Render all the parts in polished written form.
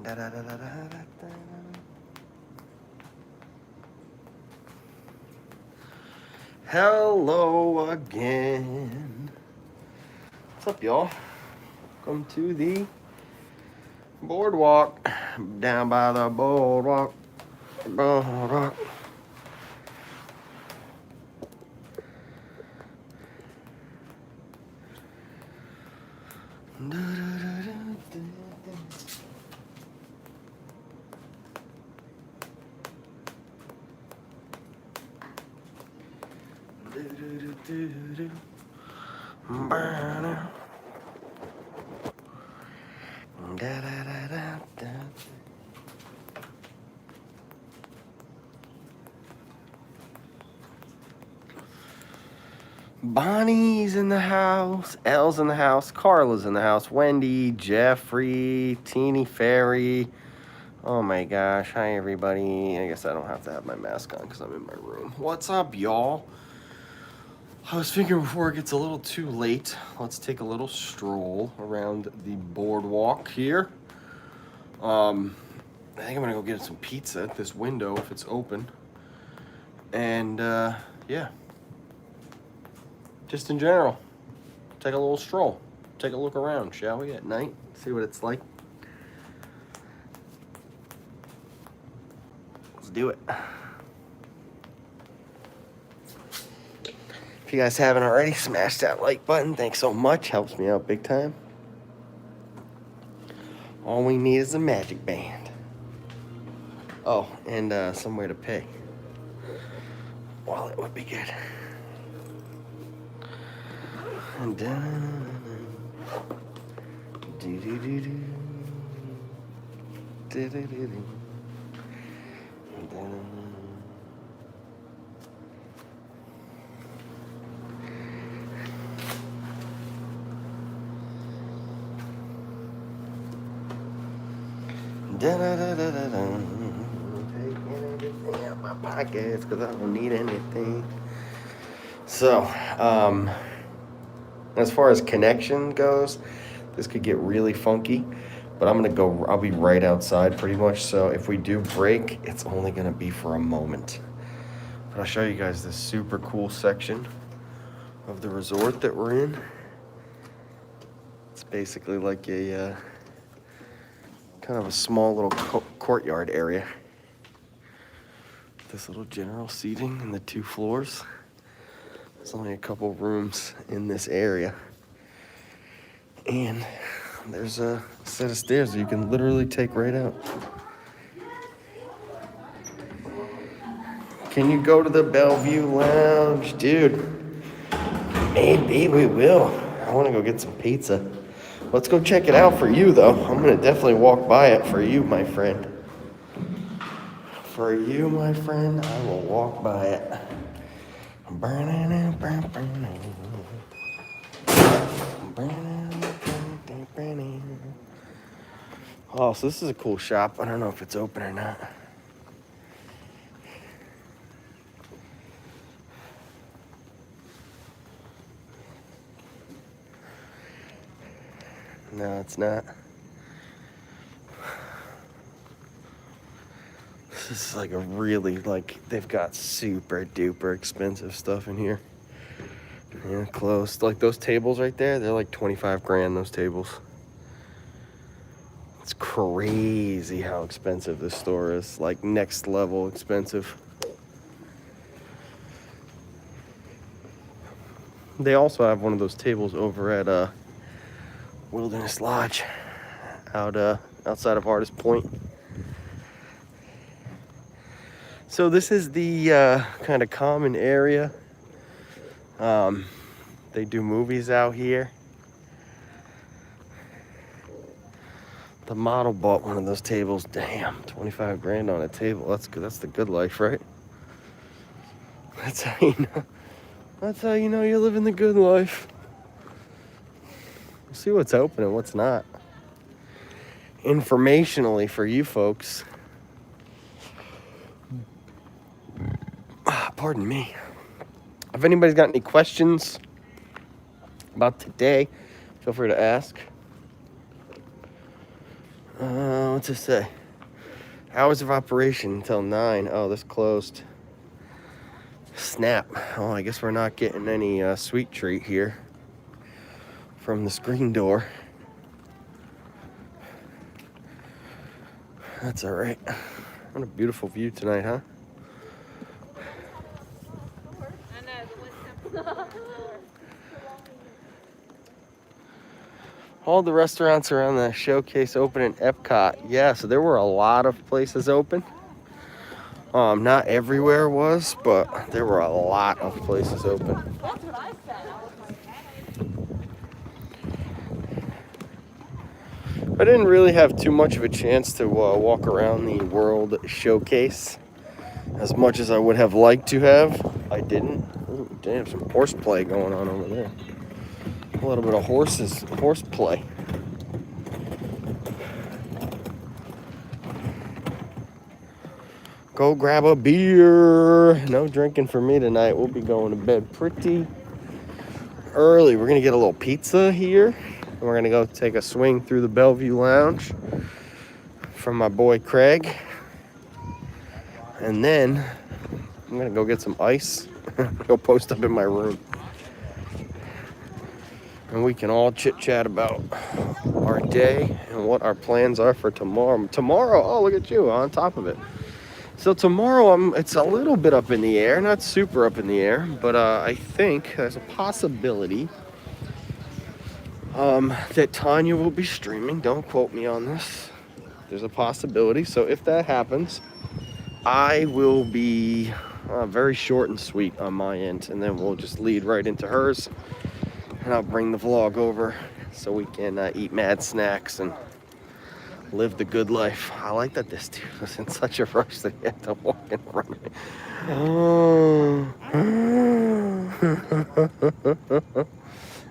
Da, da, da, da, da, da, da. Hello again. What's up, y'all? Welcome to the boardwalk. Down by the boardwalk. Boardwalk. Da, da, da, da, da, da. Do, do, do, do, do. Burn. Da, da, da, da, da. Bonnie's in the house, Elle's in the house, Carla's in the house, Wendy, Jeffrey, Teeny Fairy. Oh my gosh, hi everybody. I guess I don't have to have my mask on because I'm in my room. What's up, y'all? I was figuring before it gets a little too late, let's take a little stroll around the boardwalk here. I think I'm gonna go get some pizza at this window if it's open. And yeah. Just in general, take a little stroll, take a look around, shall we, at night, see what it's like. Let's do it. If you guys haven't already, smash that like button. Thanks so much, helps me out big time. All we need is a magic band. Oh, and somewhere to pay. Wallet would be good. And do do do do do do do do. Da da da da da da. Taking everything out my pockets because I don't need anything. So, as far as connection goes, this could get really funky, but I'll be right outside pretty much, so if we do break, it's only gonna be for a moment. But I'll show you guys this super cool section of the resort that we're in. It's basically like a kind of a small little courtyard area. This little general seating in the 2 floors. There's only a couple rooms in this area. And there's a set of stairs that you can literally take right out. Can you go to the Bellevue Lounge? Dude, maybe we will. I want to go get some pizza. Let's go check it out for you, though. I'm going to definitely walk by it for you, my friend. For you, my friend, I will walk by it. Oh, so this is a cool shop. I don't know if it's open or not. No, it's not. This is like a really, they've got super duper expensive stuff in here. Yeah, close. Like those tables right there, they're like 25 grand, those tables. It's crazy how expensive this store is. Like next level expensive. They also have one of those tables over at Wilderness Lodge outside of Artist Point. So this is the kind of common area. They do movies out here. The model bought one of those tables. Damn, 25 grand on a table. That's good. That's the good life, right? That's how you know. That's how you know you're living the good life. We'll see what's open and what's not. Informationally for you folks. Pardon me. If anybody's got any questions about today, feel free to ask. what's it say? Hours of operation until 9. Oh, this closed. Snap. Oh, I guess we're not getting any sweet treat here from the screen door. That's all right. What a beautiful view tonight, huh? All the restaurants around the showcase open in Epcot. Yeah, so there were a lot of places open. Not everywhere was, but there were a lot of places open. That's what I said. I didn't really have too much of a chance to walk around the World Showcase as much as I would have liked to have. I didn't. Ooh, damn, some horseplay going on over there. A little bit of horseplay. Go grab a beer. No drinking for me tonight. We'll be going to bed pretty early. We're gonna get a little pizza here, and we're gonna go take a swing through the Bellevue Lounge from my boy Craig, and then I'm gonna go get some ice. Go post up in my room, and we can all chit chat about our day and what our plans are for tomorrow. Tomorrow, oh, look at you on top of it. So tomorrow, it's a little bit up in the air, not super up in the air, but I think there's a possibility that Tanya will be streaming. Don't quote me on this. There's a possibility. So if that happens, I will be very short and sweet on my end, and then we'll just lead right into hers, and I'll bring the vlog over so we can eat mad snacks and live the good life. I like that this dude was in such a rush that he had to walk in front of me. Oh.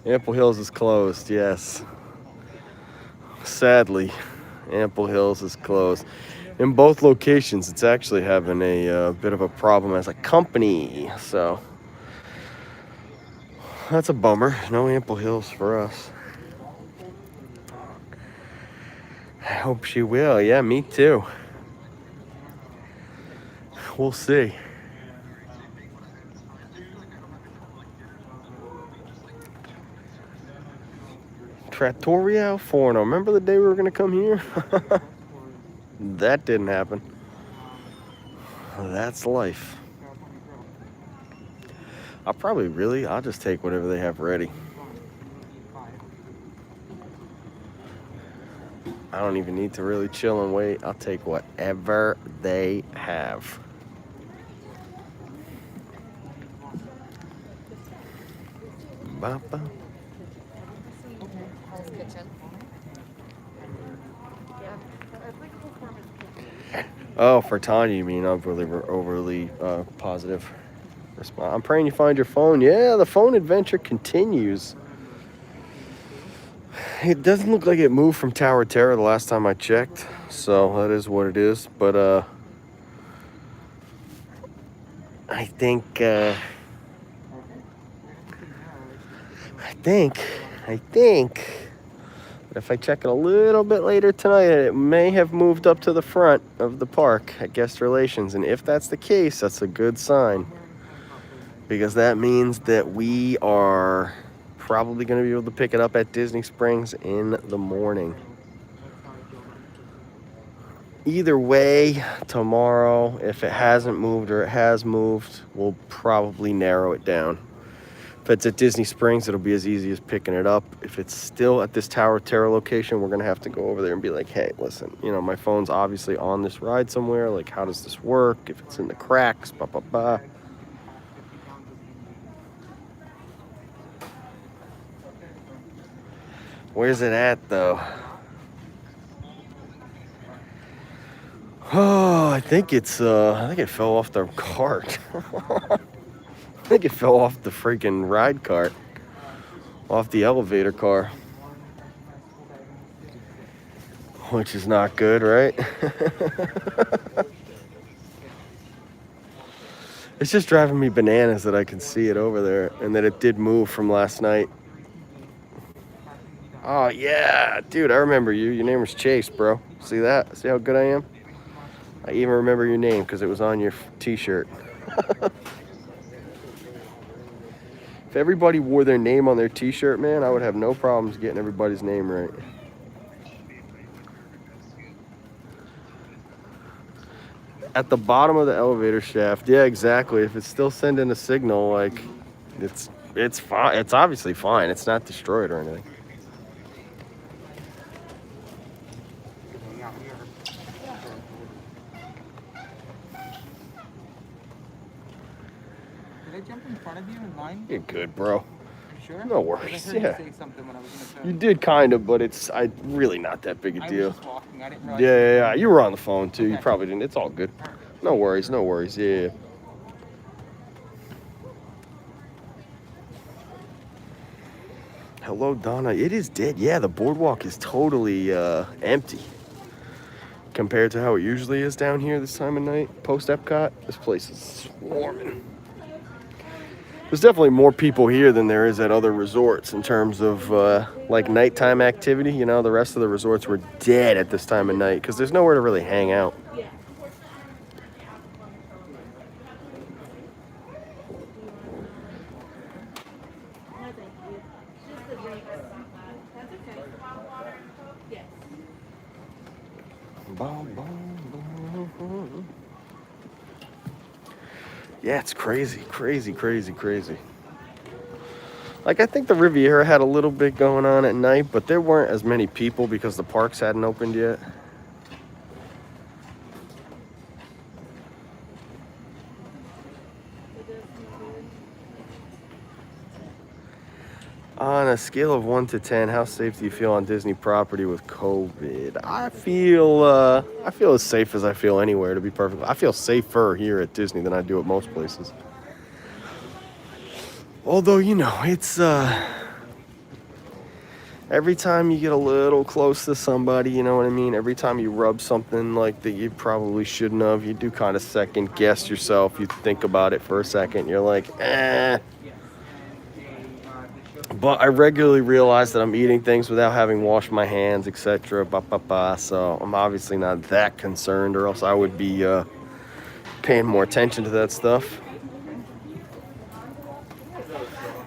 Ample Hills is closed, yes. Sadly, Ample Hills is closed. In both locations, it's actually having a bit of a problem as a company. So, that's a bummer. No Ample Hills for us. I hope she will. Yeah, me too. We'll see. Trattoria Forno. Remember the day we were going to come here? That didn't happen. That's life. I'll just take whatever they have ready. I don't even need to really chill and wait. I'll take whatever they have. Ba-ba. Oh, for Tanya, you mean overly positive response. I'm praying you find your phone. Yeah, the phone adventure continues. It doesn't look like it moved from Tower Terror the last time I checked, so that is what it is. But I think that if I check it a little bit later tonight, it may have moved up to the front of the park at Guest Relations. And if that's the case, that's a good sign, because that means that we are probably going to be able to pick it up at Disney Springs in the morning. Either way, tomorrow, if it hasn't moved or it has moved, we'll probably narrow it down. If it's at Disney Springs, it'll be as easy as picking it up. If it's still at this Tower Terror location, we're going to have to go over there and be like, hey, listen, my phone's obviously on this ride somewhere. Like, how does this work? If it's in the cracks, blah, blah, blah. Where's it at, though? Oh, I think it fell off the cart. I think it fell off the freaking ride cart. Off the elevator car. Which is not good, right? It's just driving me bananas that I can see it over there and that it did move from last night. Oh, yeah. Dude, I remember you. Your name was Chase, bro. See that? See how good I am? I even remember your name because it was on your t-shirt. If everybody wore their name on their t-shirt, man, I would have no problems getting everybody's name right. At the bottom of the elevator shaft. Yeah, exactly. If it's still sending a signal, like, it's fine. It's obviously fine. It's not destroyed or anything. Did I jump in front of you in line? You're good, bro. Sure? No worries. I heard Yeah. you say something when I was gonna You did kind of, but it's really not that big a deal. I was just walking. I didn't realize. Yeah. You were on the phone too. Okay. You probably didn't. It's all good. No worries. No worries. Yeah. Hello, Donna. It is dead. Yeah, the boardwalk is totally empty compared to how it usually is down here this time of night. Post Epcot, this place is swarming. There's definitely more people here than there is at other resorts in terms of like nighttime activity. You know, the rest of the resorts were dead at this time of night because there's nowhere to really hang out. Yeah, it's crazy. Like, I think the Riviera had a little bit going on at night, but there weren't as many people because the parks hadn't opened yet. On a scale of 1 to 10, how safe do you feel on Disney property with COVID? I feel as safe as I feel anywhere, to be perfectly. I feel safer here at Disney than I do at most places. Although, you know, it's every time you get a little close to somebody, you know what I mean? Every time you rub something like that you probably shouldn't have, you do kind of second guess yourself. You think about it for a second. You're like, eh. But I regularly realize that I'm eating things without having washed my hands, etc. So I'm obviously not that concerned, or else I would be paying more attention to that stuff.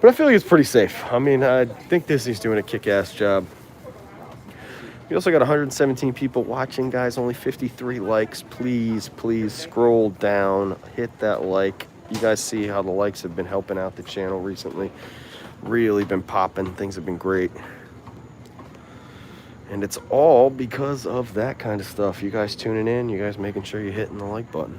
But I feel like it's pretty safe. I mean, I think Disney's doing a kick-ass job. We also got 117 people watching, guys. Only 53 likes. Please scroll down. Hit that like. You guys see how the likes have been helping out the channel recently. Really been popping. Things have been great. And it's all because of that kind of stuff. You guys tuning in. You guys making sure you're hitting the like button.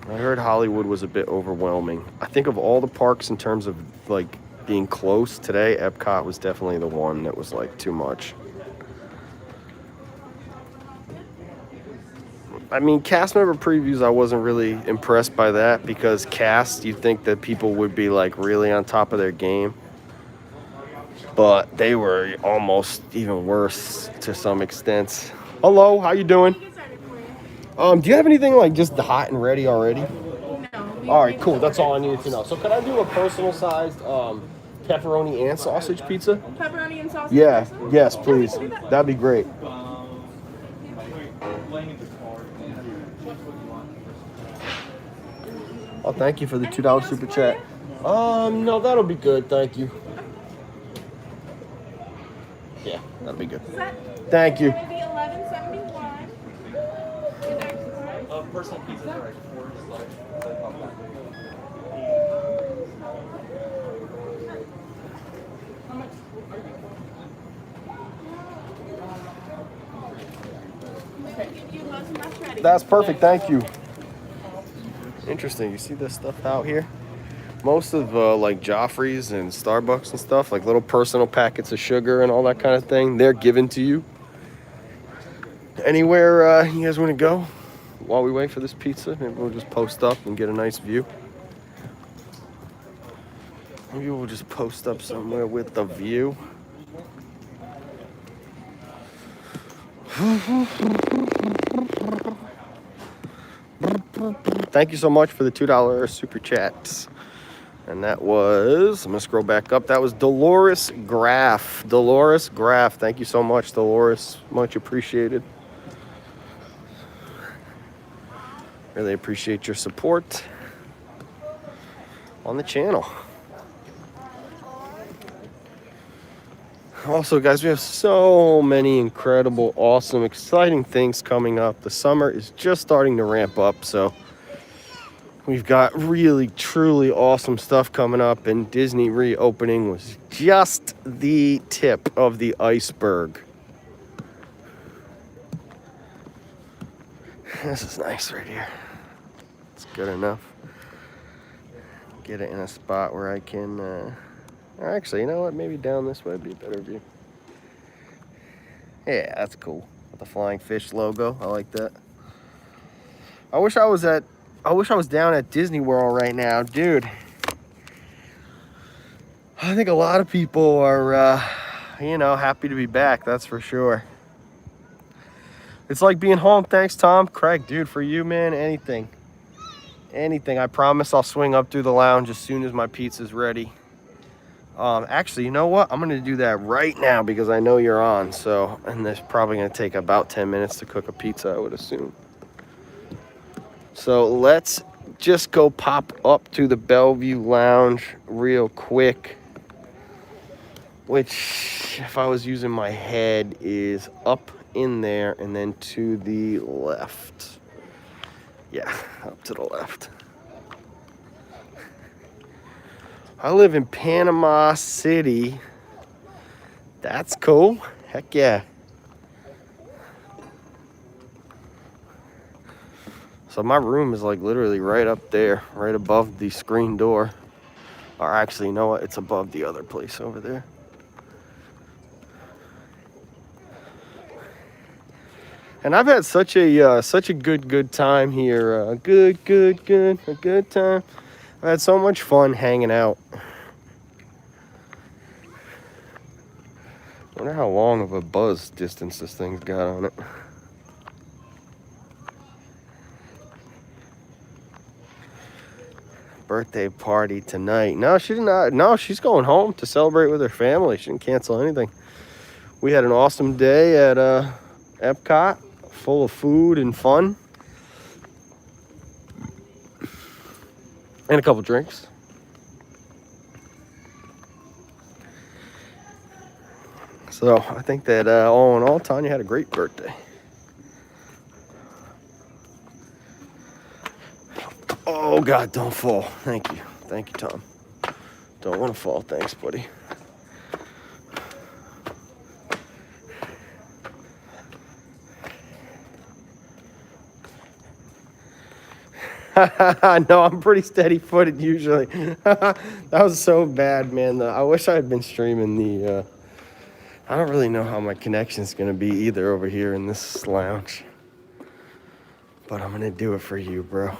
I heard Hollywood was a bit overwhelming. I think of all the parks in terms of like being close today, Epcot was definitely the one that was like too much. I mean, cast member previews, I wasn't really impressed by that because cast, you'd think that people would be like really on top of their game. But they were almost even worse to some extent. Hello, how you doing? Do you have anything like just hot and ready already? No. All right, cool. That's all I needed to know. So, could I do a personal-sized pepperoni and sausage pizza? Pepperoni and sausage? Yeah. Pizza? Yes, please. That'd be great. Oh, thank you for the $2 super chat. No, that'll be good. Thank you. Yeah, that'll be good. Thank you. Maybe $11.71. Personal pizza, right? That's perfect. Thank you. Interesting. You see this stuff out here? Most of like Joffrey's and Starbucks and stuff, like little personal packets of sugar and all that kind of thing, they're given to you. Anywhere you guys want to go while we wait for this pizza? Maybe we'll just post up and get a nice view. Maybe we'll just post up somewhere with the view. Thank you so much for the $2 super chats. And that was, I'm going to scroll back up. That was Dolores Graff. Dolores Graff. Thank you so much, Dolores. Much appreciated. Really appreciate your support on the channel. Also, guys, we have so many incredible, awesome, exciting things coming up. The summer is just starting to ramp up, so we've got really, truly awesome stuff coming up, and Disney reopening was just the tip of the iceberg. This is nice right here. It's good enough. Get it in a spot where I can, or actually, you know what? Maybe down this way would be a better view. Yeah, that's cool. With the flying fish logo. I like that. I wish I was down at Disney World right now, dude. I think a lot of people are, you know, happy to be back. That's for sure. It's like being home. Thanks, Tom. Craig, dude, for you, man, anything. Anything. I promise I'll swing up through the lounge as soon as my pizza's ready. Actually, you know what? I'm going to do that right now because I know you're on. So, and this probably going to take about 10 minutes to cook a pizza, I would assume. So let's just go pop up to the Bellevue Lounge real quick. Which, if I was using my head, is up in there and then to the left. Yeah, up to the left. I live in Panama City. That's cool. Heck yeah. So my room is like literally right up there, right above the screen door. Or actually, you know what? It's above the other place over there. And I've had such a good time here. A good time. I've had so much fun hanging out. I wonder how long of a buzz distance this thing's got on it. Birthday party tonight. No, she did not. No, she's going home to celebrate with her family. She didn't cancel anything. We had an awesome day at Epcot, full of food and fun. And a couple drinks. So I think that all in all, Tanya had a great birthday. Oh God, don't fall. Thank you. Thank you, Tom. Don't want to fall. Thanks, buddy. No, I'm pretty steady-footed usually. That was so bad, man. I wish I had been streaming the... I don't really know how my connection's going to be either over here in this lounge. But I'm going to do it for you, bro.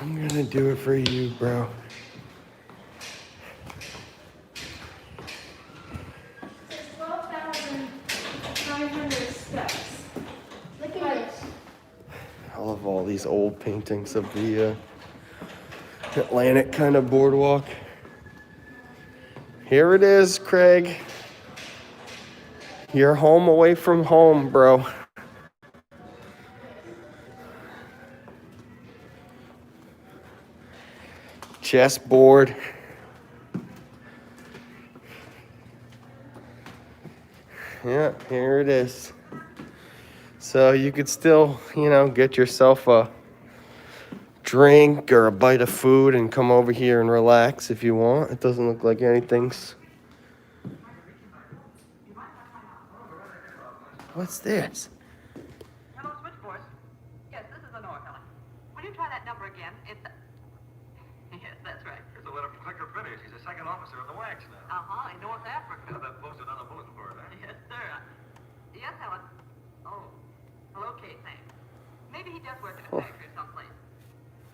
I'm going to do it for you, bro. It's 12,900 steps. Look at this. I love all these old paintings of the Atlantic kind of boardwalk. Here it is, Craig. You're home away from home, bro. Chessboard. Yeah, here it is. So you could still, you know, get yourself a drink or a bite of food and come over here and relax if you want. It doesn't look like anything's... What's this? Hello, switchboard. Yes, this is Lenore, Helen. Will you try that number again? It's... Yes, that's right. Here's a letter from Clicker British. He's a second officer of the wax now. Uh-huh, in North Africa. Have that posted on the bulletin board, eh? Yes, sir. Yes, Helen. Oh, well, okay, thanks. Maybe he does work in a factory someplace.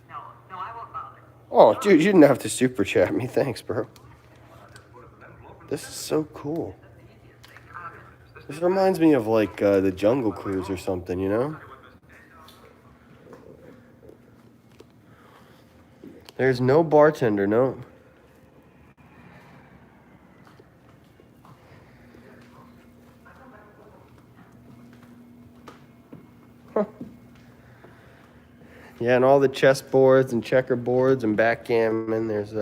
No, I won't bother. Oh, dude, you didn't have to super chat me. Thanks, bro. This is so cool. This reminds me of like the Jungle Cruise or something, you know? There's no bartender, no. Huh. Yeah, and all the chessboards and checkerboards and backgammon, there's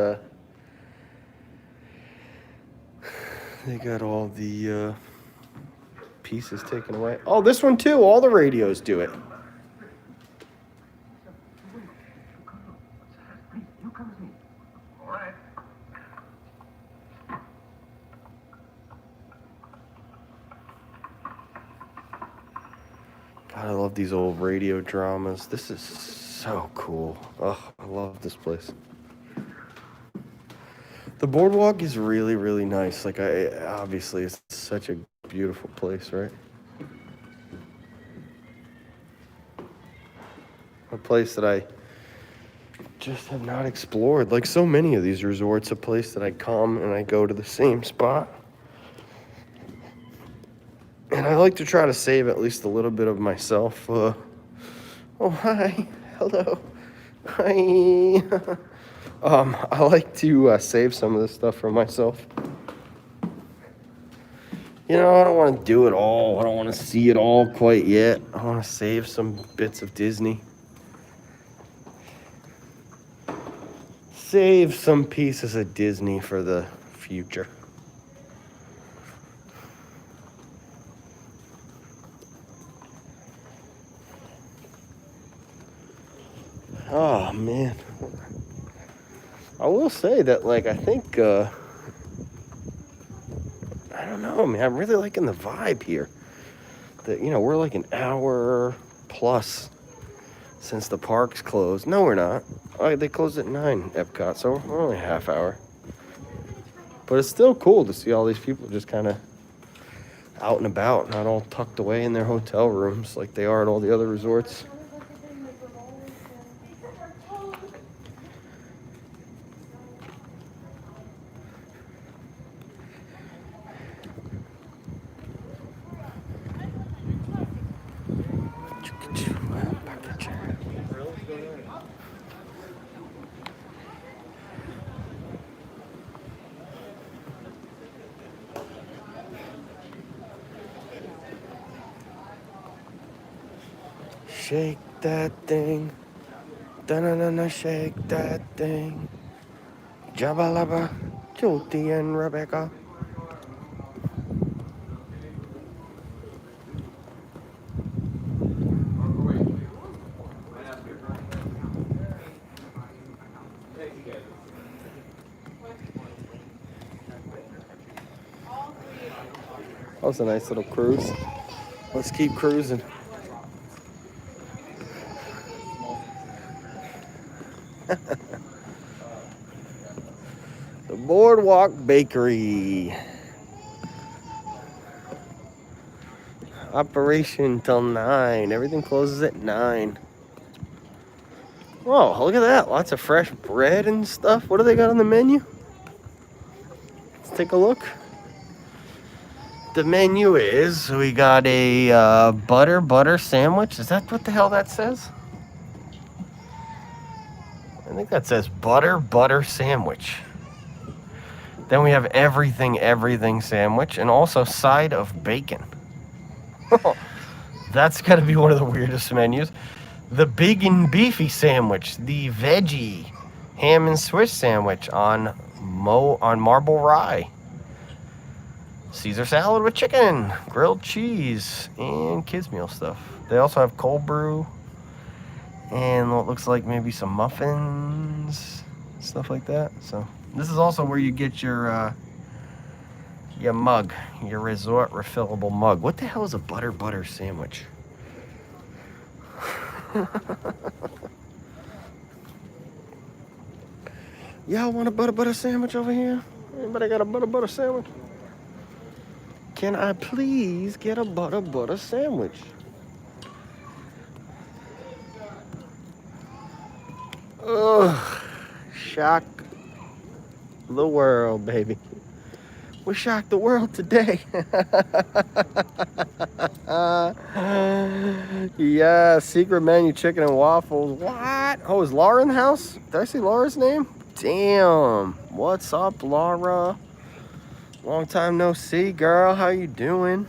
they got all the pieces taken away. Oh, this one too. All the radios do it. All right. God, I love these old radio dramas. This is so cool. Oh, I love this place. The boardwalk is really, really nice. Like, obviously, it's such a beautiful place, right? A place that I just have not explored. Like so many of these resorts, a place that I come and I go to the same spot. And I like to try to save at least a little bit of myself. Oh, hi. Hello. Hi. I like to save some of this stuff for myself. You know, I don't want to do it all. I don't want to see it all quite yet. I want to save some bits of Disney. Save some pieces of Disney for the future. Oh, man. I will say that, like, I think, I don't know, man. I'm really liking the vibe here. That, you know, we're like an hour plus since the park's closed. No, we're not. They closed at 9, Epcot, so we're only a half hour. But it's still cool to see all these people just kind of out and about, not all tucked away in their hotel rooms like they are at all the other resorts. Shake that thing, da-na-na-na, shake that thing. Jabba-labba, Jyoti and Rebecca. That was a nice little cruise. Let's keep cruising. The Boardwalk Bakery. Operation till 9. Everything closes at 9. Whoa, look at that. Lots of fresh bread and stuff. What do they got on the menu? Let's take a look. The menu is, we got a butter sandwich. Is that what the hell that says? I think that says butter sandwich. Then we have everything sandwich, and also side of bacon. That's gotta be one of the weirdest menus. The big and beefy sandwich, the veggie ham and Swiss sandwich on marble rye. Caesar salad with chicken, grilled cheese, and kids meal stuff. They also have cold brew and what looks like maybe some muffins, stuff like that. So this is also where you get your mug, your resort refillable mug. What the hell is a butter sandwich? Y'all want a butter sandwich over here? Anybody got a butter sandwich? Can I please get a butter sandwich? Ugh, shock the world, baby. We shocked the world today. Yeah, secret menu chicken and waffles. What? Oh, is Laura in the house? Did I see Laura's name? Damn. What's up, Laura? Long time no see, girl. How you doing?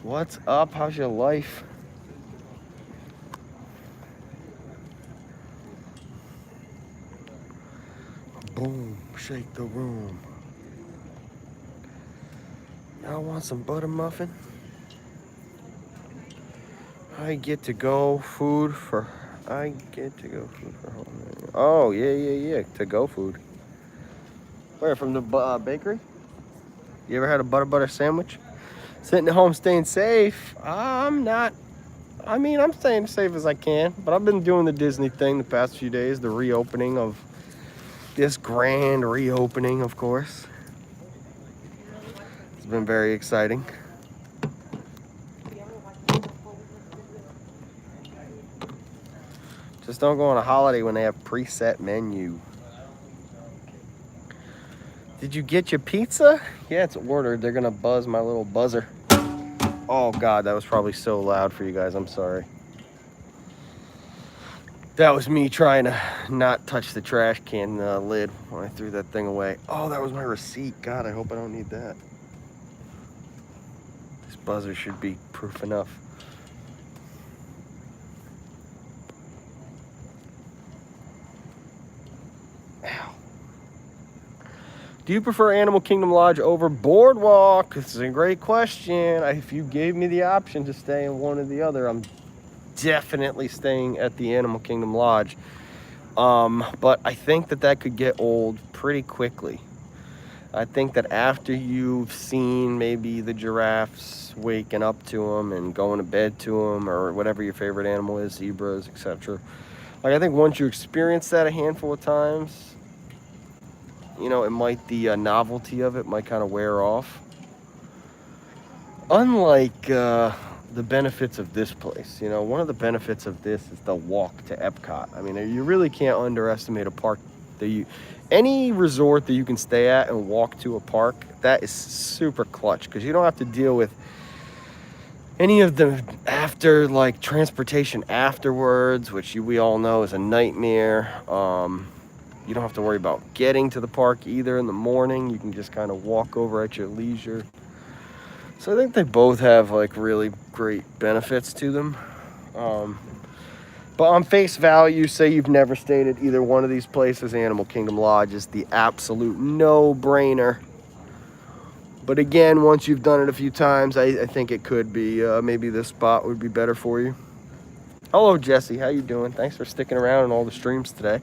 What's up? How's your life? Boom. Shake the room. Y'all want some butter muffin? I get to go food for home. Oh, yeah. To go food. Where, from the bakery? You ever had a butter sandwich? Sitting at home staying safe? I'm not. I mean, I'm staying as safe as I can, but I've been doing the Disney thing the past few days, the reopening of this grand reopening, of course. It's been very exciting. Just don't go on a holiday when they have preset menu. Did you get your pizza? Yeah, it's ordered. They're gonna buzz my little buzzer. Oh God, that was probably so loud for you guys. I'm sorry. That was me trying to not touch the trash can lid when I threw that thing away. Oh, that was my receipt. God, I hope I don't need that. This buzzer should be proof enough. Ow. Do you prefer Animal Kingdom Lodge over Boardwalk? This is a great question. If you gave me the option to stay in one or the other, I'm definitely staying at the Animal Kingdom Lodge. But I think that could get old pretty quickly. I think that after you've seen maybe the giraffes waking up to them and going to bed to them, or whatever your favorite animal is, zebras, etc. Like, I think once you experience that a handful of times, you know, the novelty of it might kind of wear off. Unlike the benefits of this place, you know, one of the benefits of this is the walk to Epcot. I mean, you really can't underestimate a park that any resort that you can stay at and walk to a park, that is super clutch, because you don't have to deal with any of the transportation afterwards, which we all know is a nightmare. You don't have to worry about getting to the park either in the morning. You can just kind of walk over at your leisure. So I think they both have like really great benefits to them. But on face value, say you've never stayed at either one of these places, Animal Kingdom Lodge is the absolute no-brainer. But again, once you've done it a few times, I think it could be, maybe this spot would be better for you. Hello, Jesse. How you doing? Thanks for sticking around in all the streams today.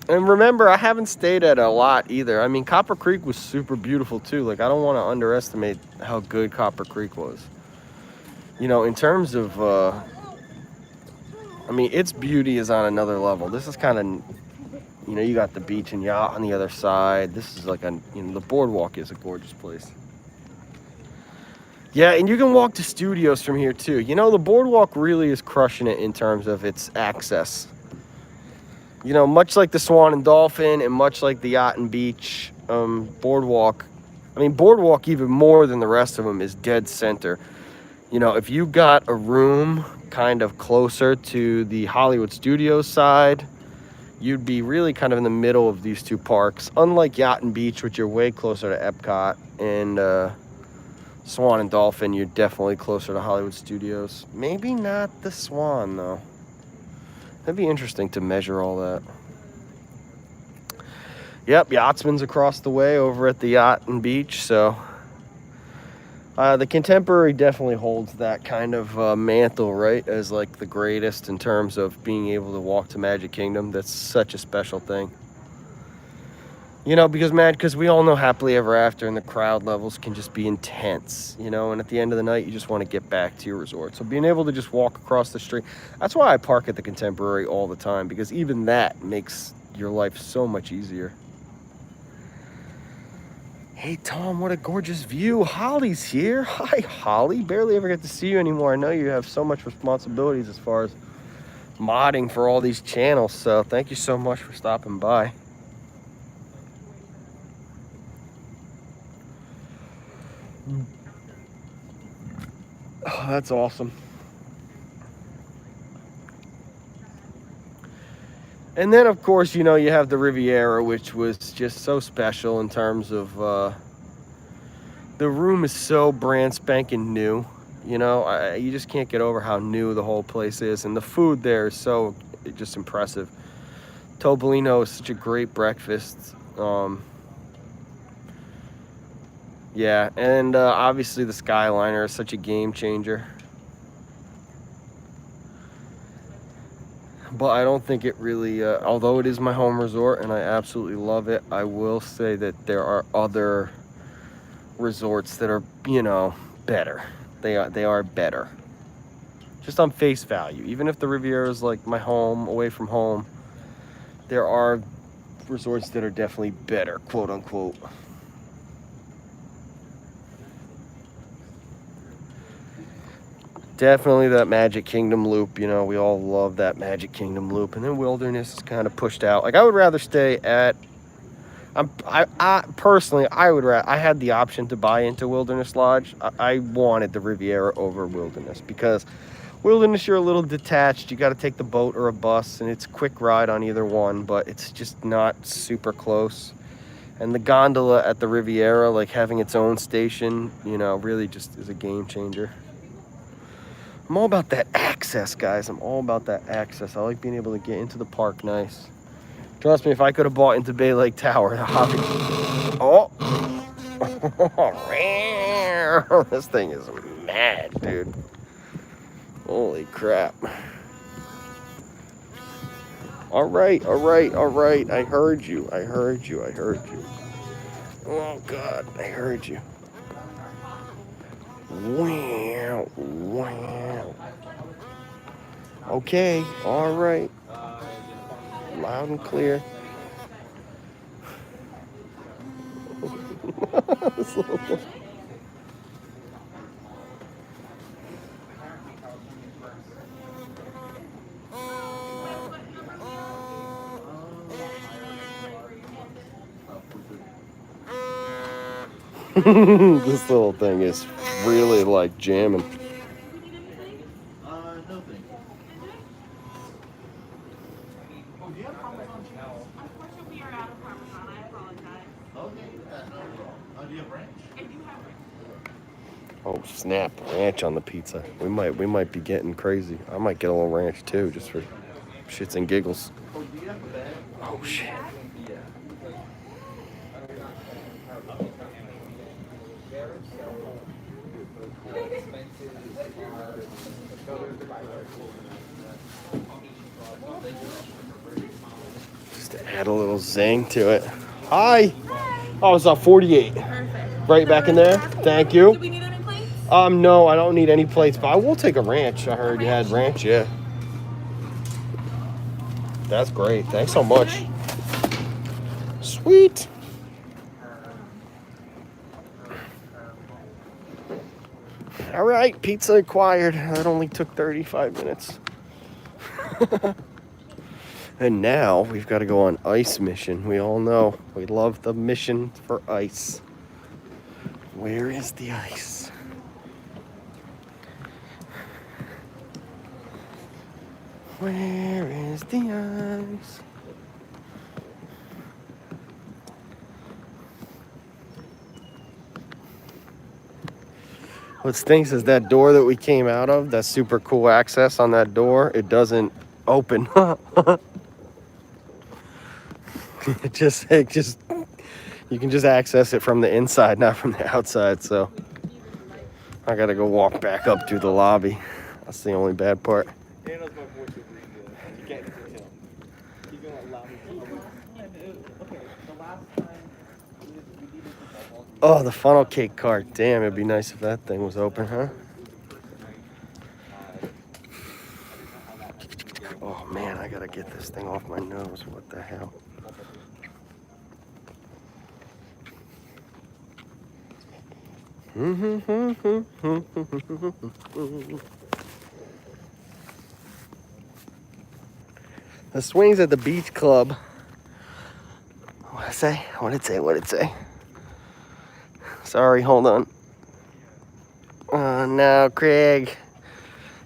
And remember, I haven't stayed at a lot either. I mean, Copper Creek was super beautiful too. Like, I don't want to underestimate how good Copper Creek was. You know, in terms of, I mean, its beauty is on another level. This is kind of, you know, you got the beach and yacht on the other side. This is like the Boardwalk is a gorgeous place. Yeah, and you can walk to studios from here too. You know, the Boardwalk really is crushing it in terms of its access. You know, much like the Swan and Dolphin and much like the Yacht and Beach, Boardwalk even more than the rest of them is dead center. You know, if you got a room kind of closer to the Hollywood Studios side, you'd be really kind of in the middle of these two parks. Unlike Yacht and Beach, which you're way closer to Epcot, and Swan and Dolphin, you're definitely closer to Hollywood Studios. Maybe not the Swan, though. That'd be interesting to measure all that. Yep, Yachtsman's across the way over at the Yacht and Beach, so the Contemporary definitely holds that kind of mantle, right, as like the greatest in terms of being able to walk to Magic Kingdom. That's such a special thing. You know, because we all know Happily Ever After and the crowd levels can just be intense, you know, and at the end of the night, you just want to get back to your resort. So being able to just walk across the street, that's why I park at the Contemporary all the time, because even that makes your life so much easier. Hey, Tom, what a gorgeous view. Holly's here. Hi, Holly. Barely ever get to see you anymore. I know you have so much responsibilities as far as modding for all these channels. So thank you so much for stopping by. Oh, that's awesome. And then, of course, you know, you have the Riviera, which was just so special in terms of the room is so brand spanking new. You know, you just can't get over how new the whole place is. And the food there is so just impressive. Topolino is such a great breakfast. Yeah, and obviously the Skyliner is such a game changer. But I don't think it really, although it is my home resort and I absolutely love it, I will say that there are other resorts that are, you know, better. They are better. Just on face value. Even if the Riviera is like my home, away from home, there are resorts that are definitely better, quote unquote. Definitely that Magic Kingdom loop, you know, we all love that Magic Kingdom loop. And then Wilderness is kind of pushed out. Like, I would rather stay at, I personally, I had the option to buy into Wilderness Lodge. I wanted the Riviera over Wilderness because Wilderness, you're a little detached. You got to take the boat or a bus, and it's a quick ride on either one, but it's just not super close. And the gondola at the Riviera, like having its own station, you know, really just is a game changer. I'm all about that access, guys. I'm all about that access. I like being able to get into the park nice. Trust me, if I could have bought into Bay Lake Tower, oh, this thing is mad, dude. Holy crap. All right. I heard you. Oh, God, I heard you. Wow. Okay, all right. Loud and clear. This little thing. This little thing is really like jamming. No thank you. Oh, do you have Parmesan cheese? Unfortunately, we are out of Parmesan. I apologize. Okay, no problem. Do you have ranch? I do have ranch. Oh snap! Ranch on the pizza. We might be getting crazy. I might get a little ranch too, just for shits and giggles. Oh, do you have a bag? Oh shit! Just to add a little zing to it. Hi. Oh, it's 48. Perfect. Right back in there. Thank you. Do we need any plates? No, I don't need any plates, but I will take a ranch. I heard you had ranch, yeah. That's great. Thanks so much. Sweet. All right, pizza acquired. That only took 35 minutes. And now we've got to go on ice mission. We all know we love the mission for ice. Where is the ice? Where is the ice? What stinks is that door that we came out of, that super cool access on that door, it doesn't open. It just, you can just access it from the inside, not from the outside, so I gotta go walk back up through the lobby. That's the only bad part. Daniel's my voice is really good. You can't listen to him. He's gonna allow me to. Okay, the last time we needed to Oh, the funnel cake cart. Damn, it'd be nice if that thing was open, huh? Oh man, I gotta get this thing off my nose. What the hell? The swings at the beach club. What'd I say? What'd it say? What'd it say? Sorry, hold on. Oh no, Craig.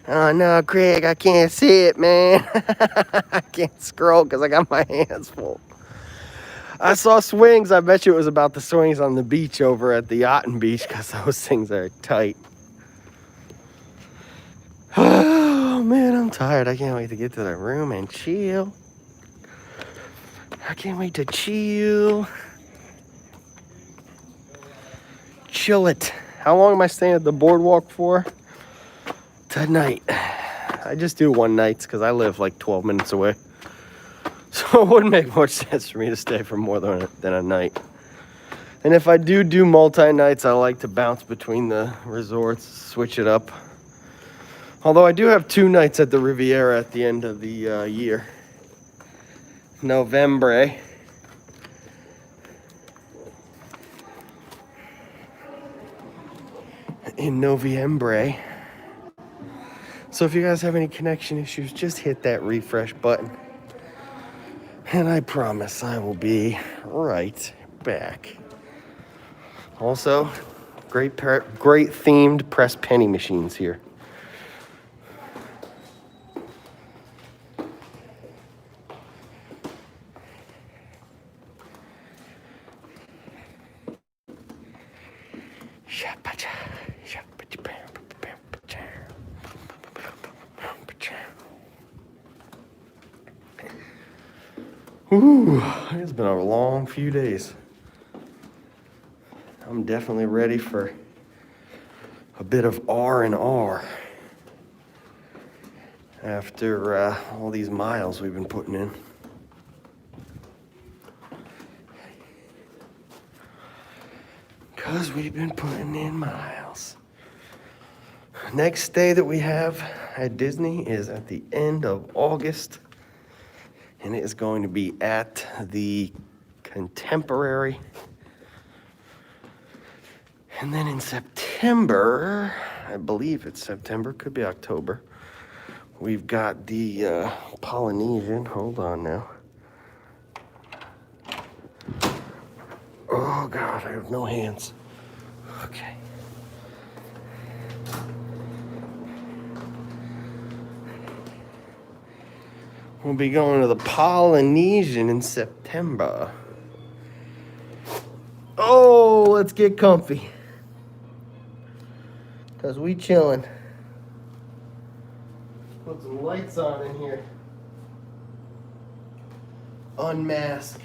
Oh no, Craig, I can't see it, man. I can't scroll because I got my hands full. I saw swings. I bet you it was about the swings on the beach over at the Yachten Beach because those things are tight. Oh man, I'm tired. I can't wait to get to the room and chill. I can't wait to chill. Chill it. How long am I staying at the Boardwalk for? Tonight. I just do one nights because I live like 12 minutes away. So it wouldn't make much sense for me to stay for more than a night. And if I do multi-nights, I like to bounce between the resorts, switch it up. Although I do have 2 nights at the Riviera at the end of the year. November. In November. So if you guys have any connection issues, just hit that refresh button. And I promise I will be right back. Also, great themed press penny machines here. Ooh, it's been a long few days. I'm definitely ready for a bit of R&R after all these miles we've been putting in. Because we've been putting in miles. Next day that we have at Disney is at the end of August. And it is going to be at the Contemporary. And then in September, I believe it's September, could be October, we've got the Polynesian. Hold on now. Oh God, I have no hands. Okay. We'll be going to the Polynesian in September. Oh, let's get comfy. Because we chilling. Put some lights on in here. Unmask.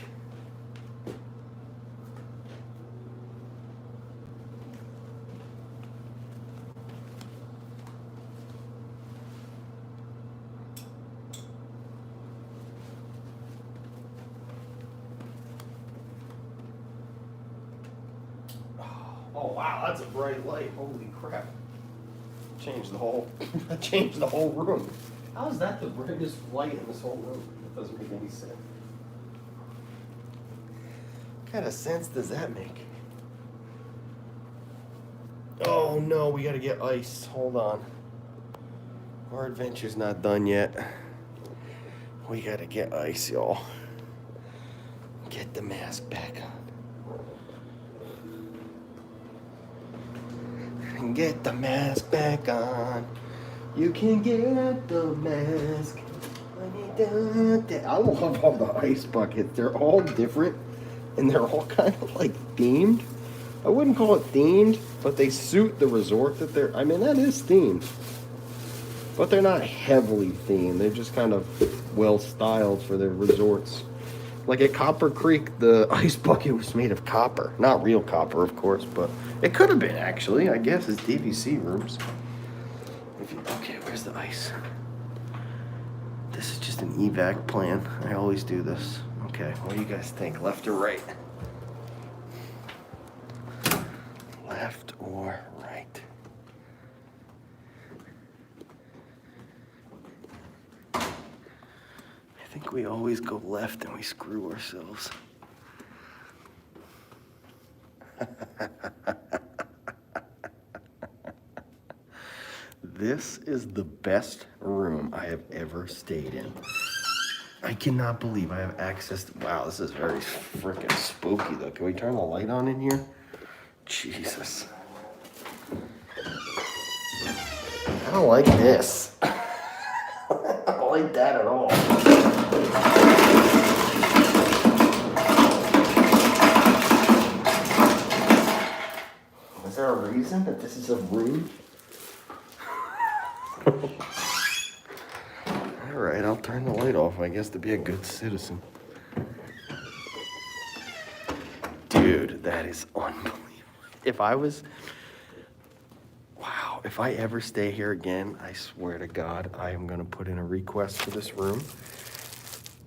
Oh wow, that's a bright light. Holy crap. Changed the whole room. How is that the brightest light in this whole room? That doesn't make any sense. What kind of sense does that make? Oh no, we gotta get ice. Hold on. Our adventure's not done yet. We gotta get ice, y'all. Get the mask back on. Get the mask back on. You can get the mask. I love all the ice buckets. They're all different and they're all kind of like themed. I wouldn't call it themed, but they suit the resort that they're. I mean, that is themed. But they're not heavily themed. They're just kind of well styled for their resorts. Like at Copper Creek, the ice bucket was made of copper. Not real copper, of course, but it could have been, actually. I guess it's DVC rooms. Okay, where's the ice? This is just an evac plan. I always do this. Okay, what do you guys think? Left or right? Left or right? I think we always go left and we screw ourselves. This is the best room I have ever stayed in. I cannot believe I have access to, wow, this is very freaking spooky though. Can we turn the light on in here? Jesus. I don't like this. I don't like that at all. Is there a reason that this is a room? Alright, I'll turn the light off, I guess, to be a good citizen. Dude, that is unbelievable. If I was... Wow, if I ever stay here again, I swear to God, I am going to put in a request for this room,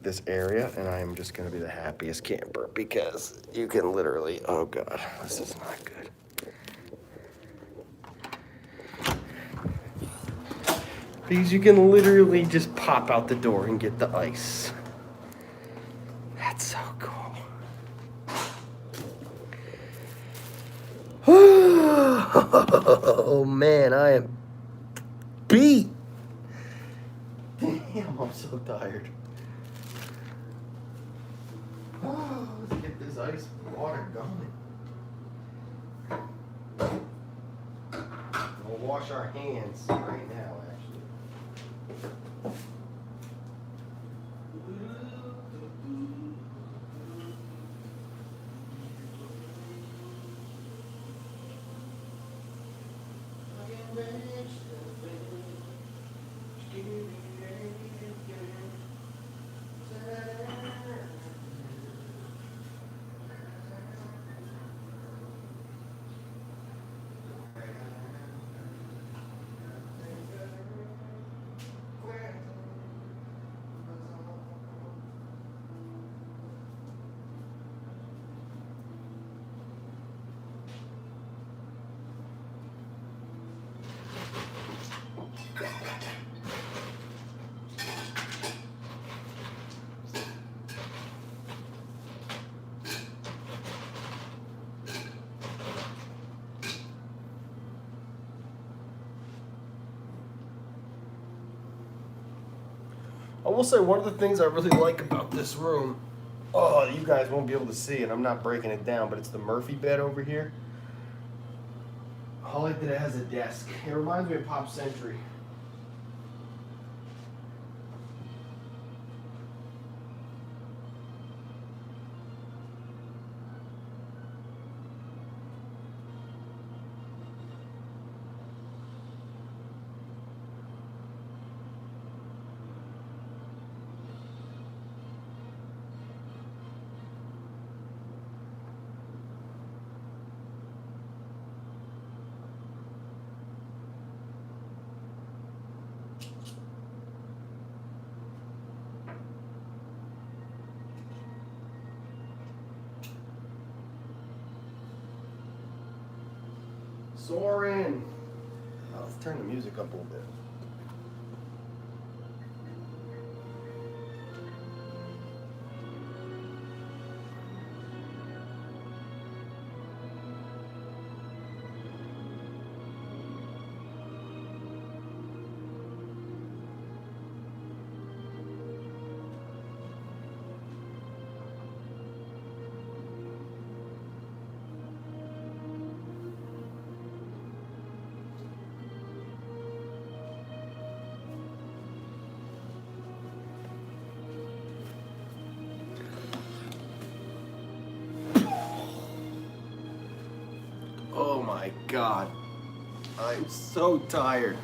this area, and I am just going to be the happiest camper because you can literally... Oh, God, this is not good. Because you can literally just pop out the door and get the ice. That's so cool. Oh man, I am beat. Damn, I'm so tired. Oh, let's get this ice water going. We'll wash our hands right now, actually. I will say one of the things I really like about this room, oh, you guys won't be able to see it. I'm not breaking it down, but it's the Murphy bed over here. I like that it has a desk. It reminds me of Pop Century. Soren. Oh, let's turn the music up a little bit. Oh my God. I'm so tired.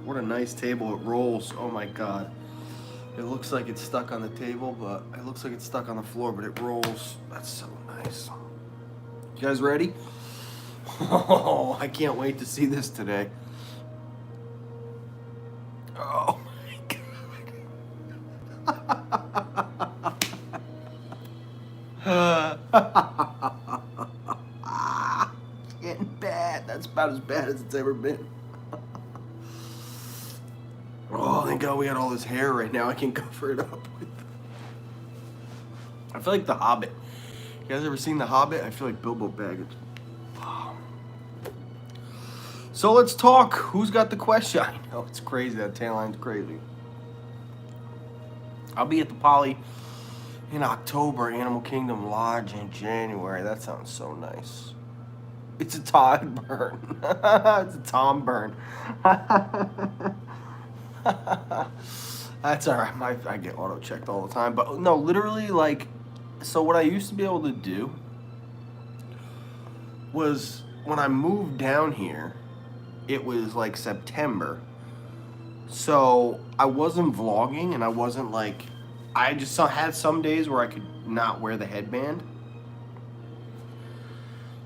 What a nice table. It rolls. Oh my God. It looks like it's stuck on the table, but it looks like it's stuck on the floor, but it rolls. That's so nice. You guys ready? Oh, I can't wait to see this today. Oh my God. It's getting bad. That's about as bad as it's ever been. Oh, thank God we got all this hair right now I can cover it up with. I feel like The Hobbit. You guys ever seen The Hobbit? I feel like Bilbo Baggins. Oh. So let's talk. Who's got the question? I know it's crazy. That tan line's crazy. I'll be at the Poly in October, Animal Kingdom Lodge in January. That sounds so nice. It's a Todd burn. It's a Tom burn. That's all right. I get auto checked all the time. But no, literally, like, so what I used to be able to do was when I moved down here, it was like September. So I wasn't vlogging and I wasn't like, I just had some days where I could not wear the headband.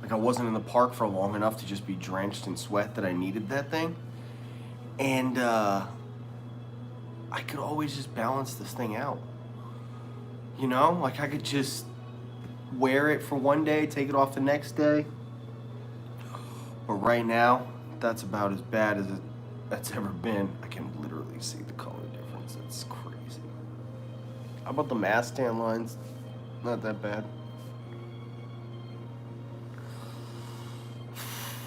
Like I wasn't in the park for long enough to just be drenched in sweat that I needed that thing. And I could always just balance this thing out. You know, like I could just wear it for one day, take it off the next day. But right now, that's about as bad as that's ever been. I can literally see the color difference. It's crazy. How about the mask tan lines? Not that bad.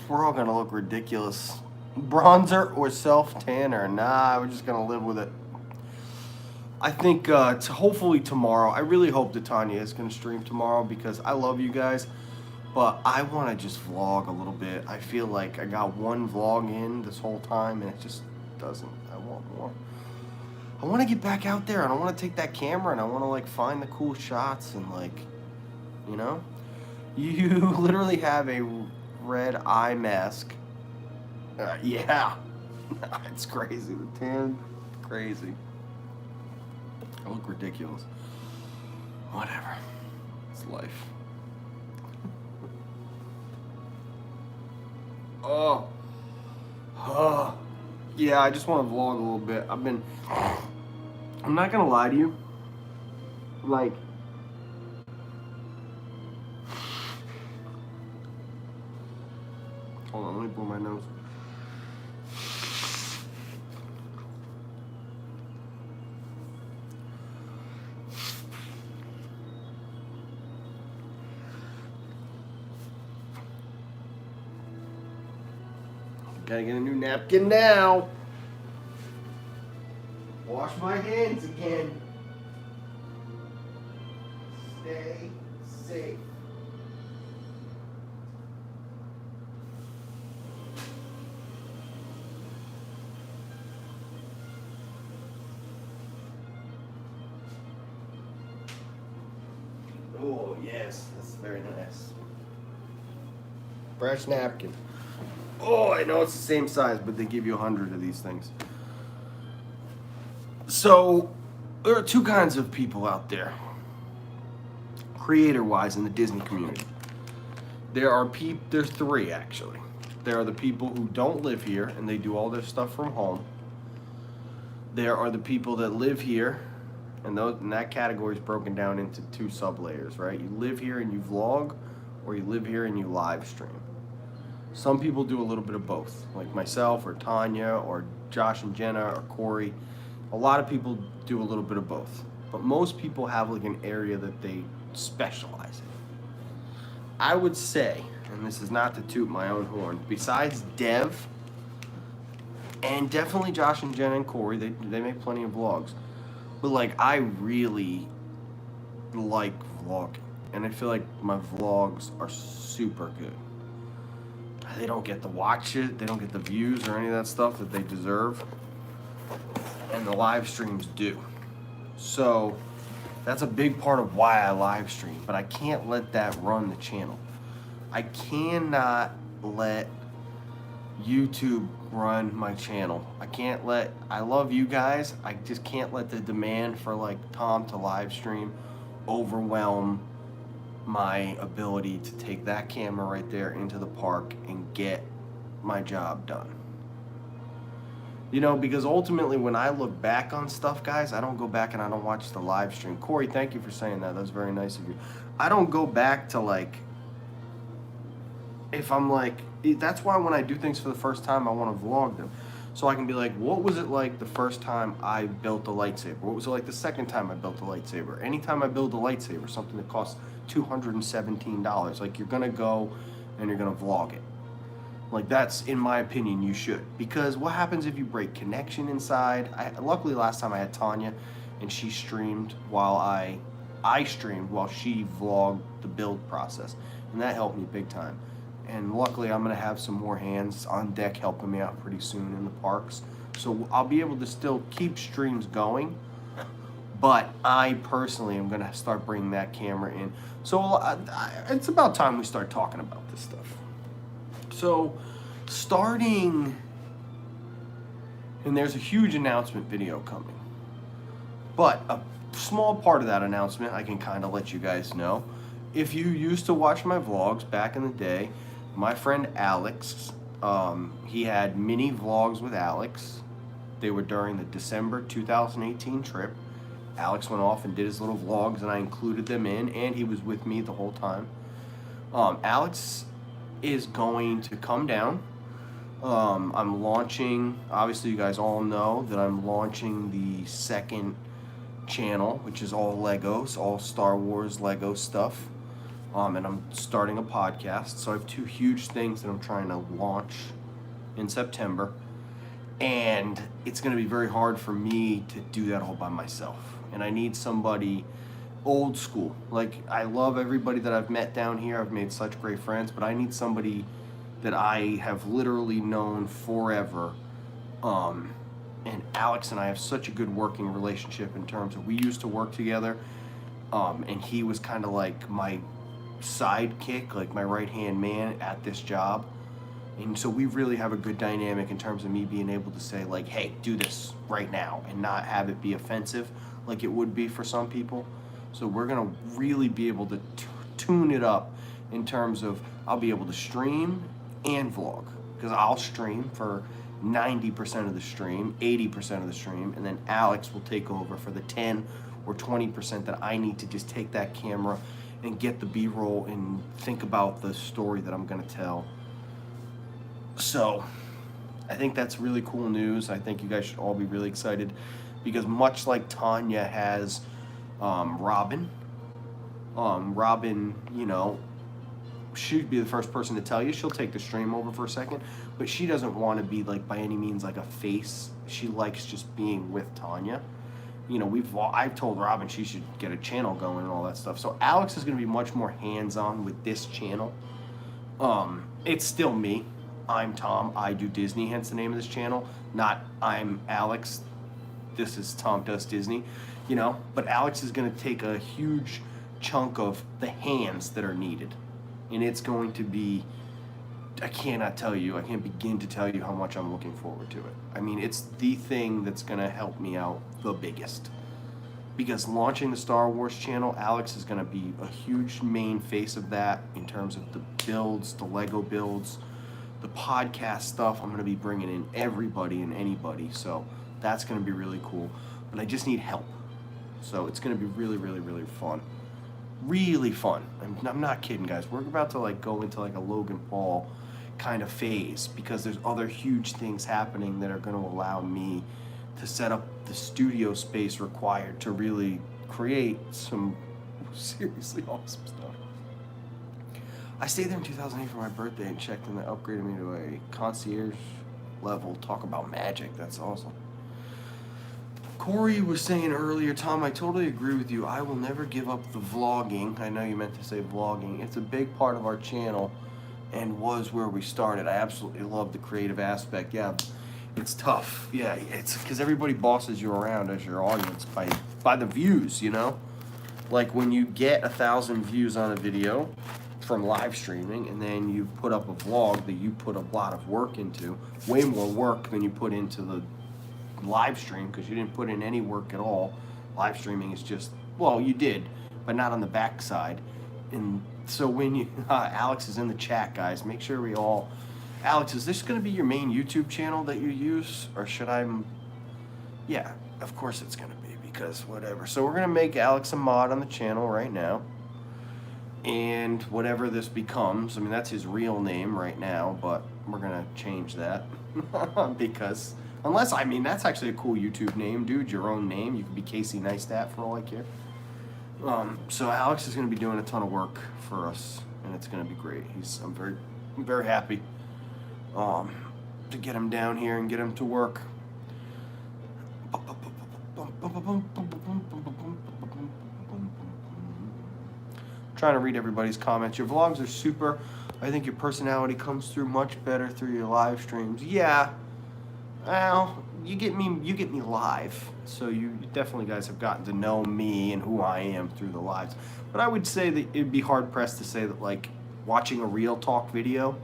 We're all gonna look ridiculous. Bronzer or self-tanner? Nah, we're just gonna live with it. I think hopefully tomorrow, I really hope that Tanya is gonna stream tomorrow because I love you guys, but I wanna just vlog a little bit. I feel like I got one vlog in this whole time and it just doesn't, I want more. I wanna get back out there and I wanna take that camera and I wanna like find the cool shots and like, you know? You literally have a red eye mask. Yeah, it's crazy. The tan, crazy. I look ridiculous. Whatever. It's life. Oh. Oh. Yeah, I just want to vlog a little bit. I'm not gonna lie to you. Like, hold on, let me blow my nose. Gotta get a new napkin now. Wash my hands again. Stay safe. Oh, yes, that's very nice. Fresh napkin. Oh, I know it's the same size, but they give you 100 of these things. So, there are two kinds of people out there, creator-wise, in the Disney community. There's three, actually. There are the people who don't live here, and they do all their stuff from home. There are the people that live here, and that category is broken down into two sub-layers, right? You live here and you vlog, or you live here and you live stream. Some people do a little bit of both, like myself or Tanya or Josh and Jenna or Corey. A lot of people do a little bit of both, but most people have like an area that they specialize in. I would say, and this is not to toot my own horn, besides Dev and definitely Josh and Jenna and Corey, they make plenty of vlogs, but like I really like vlogging, and I feel like my vlogs are super good. They don't get the watch it, they don't get the views or any of that stuff that they deserve. And the live streams do. So that's a big part of why I live stream, but I can't let that run the channel. I cannot let YouTube run my channel. I love you guys, I just can't let the demand for like Tom to live stream overwhelm my ability to take that camera right there into the park and get my job done. You know, because ultimately when I look back on stuff, guys, I don't go back and I don't watch the live stream. Corey, thank you for saying that. That's very nice of you. I don't go back to like, if I'm like, that's why when I do things for the first time, I want to vlog them. So I can be like, what was it like the first time I built a lightsaber? What was it like the second time I built a lightsaber? Anytime I build a lightsaber, something that costs $217, like you're gonna go and you're gonna vlog it. Like, that's, in my opinion, you should. Because what happens if you break connection inside? Luckily, last time I had Tanya, and she streamed while I streamed while she vlogged the build process. And that helped me big time. And luckily, I'm going to have some more hands on deck helping me out pretty soon in the parks. So I'll be able to still keep streams going. But I personally am going to start bringing that camera in. So it's about time we start talking about this stuff. So, starting, and there's a huge announcement video coming, but a small part of that announcement I can kind of let you guys know. If you used to watch my vlogs back in the day, my friend Alex, he had mini vlogs with Alex. They were during the December 2018 trip. Alex went off and did his little vlogs, and I included them in, and he was with me the whole time. Alex is going to come down. I'm launching, obviously you guys all know that I'm launching the second channel, which is all Legos, all Star Wars Lego stuff. And I'm starting a podcast. So I have two huge things that I'm trying to launch in September. And it's going to be very hard for me to do that all by myself. And I need somebody old school. Like, I love everybody that I've met down here. I've made such great friends, but I need somebody that I have literally known forever. And Alex and I have such a good working relationship in terms of we used to work together. And he was kind of like my sidekick, like my right-hand man at this job. And so we really have a good dynamic in terms of me being able to say, like, hey, do this right now, and not have it be offensive like it would be for some people. So we're going to really be able to tune it up in terms of I'll be able to stream and vlog. Because I'll stream for 90% of the stream, 80% of the stream, and then Alex will take over for the 10 or 20% that I need to just take that camera and get the B-roll and think about the story that I'm going to tell. So I think that's really cool news. I think you guys should all be really excited because much like Tanya has Robin, you know, she'd be the first person to tell you. She'll take the stream over for a second, but she doesn't want to be like by any means like a face. She likes just being with Tanya. You know, I've told Robin she should get a channel going and all that stuff. So Alex is going to be much more hands-on with this channel. It's still me. I'm Tom. I do Disney, hence the name of this channel. Not I'm Alex. This is Tom Does Disney. You know, but Alex is going to take a huge chunk of the hands that are needed. And it's going to be, I cannot tell you, I can't begin to tell you how much I'm looking forward to it. I mean, it's the thing that's going to help me out the biggest. Because launching the Star Wars channel, Alex is going to be a huge main face of that in terms of the builds, the Lego builds, the podcast stuff. I'm going to be bringing in everybody and anybody. So that's going to be really cool. But I just need help. So it's going to be really, really, really fun. Really fun. I'm not kidding, guys. We're about to like go into like a Logan Paul kind of phase because there's other huge things happening that are going to allow me to set up the studio space required to really create some seriously awesome stuff. I stayed there in 2008 for my birthday and checked and they upgraded me to a concierge level. Talk about magic. That's awesome. Corey was saying earlier, Tom, I totally agree with you. I will never give up the vlogging. I know you meant to say vlogging. It's a big part of our channel and was where we started. I absolutely love the creative aspect. Yeah, it's tough. Yeah, it's because everybody bosses you around as your audience by the views, you know? Like when you get 1,000 views on a video from live streaming and then you put up a vlog that you put a lot of work into, way more work than you put into the live stream because you didn't put in any work at all. Live streaming is just, well, you did, but not on the back side. And so when you, Alex is in the chat, guys, make sure we all, Alex, is this going to be your main YouTube channel that you use? Or should I, yeah, of course it's going to be because whatever. So we're going to make Alex a mod on the channel right now. And whatever this becomes, I mean, that's his real name right now, but we're going to change that because unless, I mean, that's actually a cool YouTube name, dude. Your own name. You could be Casey Neistat for all I care. So Alex is going to be doing a ton of work for us, and it's going to be great. I'm very happy. to get him down here and get him to work. Trying to read everybody's comments. Your vlogs are super. I think your personality comes through much better through your live streams. Yeah. Well, you get me live. So you definitely guys have gotten to know me and who I am through the lives. But I would say that it'd be hard pressed to say that like watching a real talk video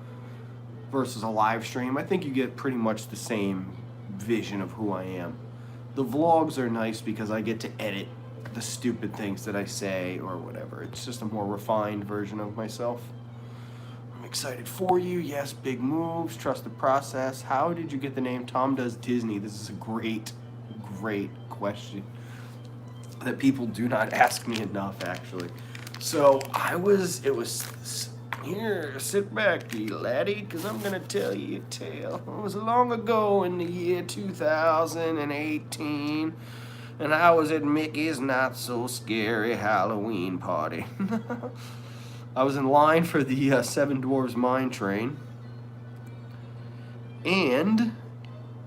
versus a live stream, I think you get pretty much the same vision of who I am. The vlogs are nice because I get to edit the stupid things that I say or whatever. It's just a more refined version of myself. I'm excited for you. Yes, big moves. Trust the process. How did you get the name Tom Does Disney? This is a great question that people do not ask me enough, actually. So it was here, sit back, laddie, because I'm going to tell you a tale. It was long ago in the year 2018, and I was at Mickey's Not So Scary Halloween party. I was in line for the Seven Dwarfs Mine Train, and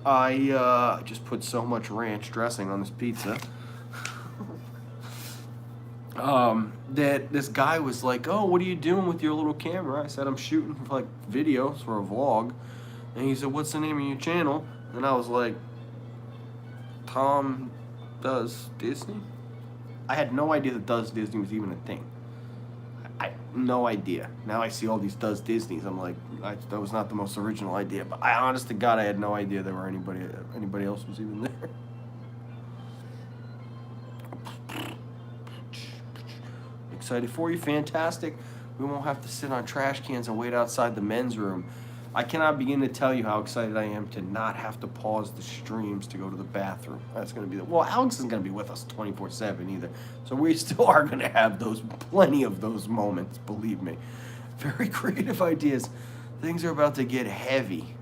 I just put so much ranch dressing on this pizza that this guy was like, "Oh, what are you doing with your little camera?" I said, "I'm shooting for like videos for a vlog." And he said, "What's the name of your channel?" And I was like, "Tom Does Disney?" I had no idea that Does Disney was even a thing. I no idea. Now I see all these Does Disneys. I'm like, that was not the most original idea. But I, honest to God, I had no idea there were anybody else was even there. Excited for you. Fantastic. We won't have to sit on trash cans and wait outside the men's room. I cannot begin to tell you how excited I am to not have to pause the streams to go to the bathroom. That's going to be well, Alex isn't going to be with us 24/7 either. So we still are going to have plenty of those moments, believe me. Very creative ideas. Things are about to get heavy.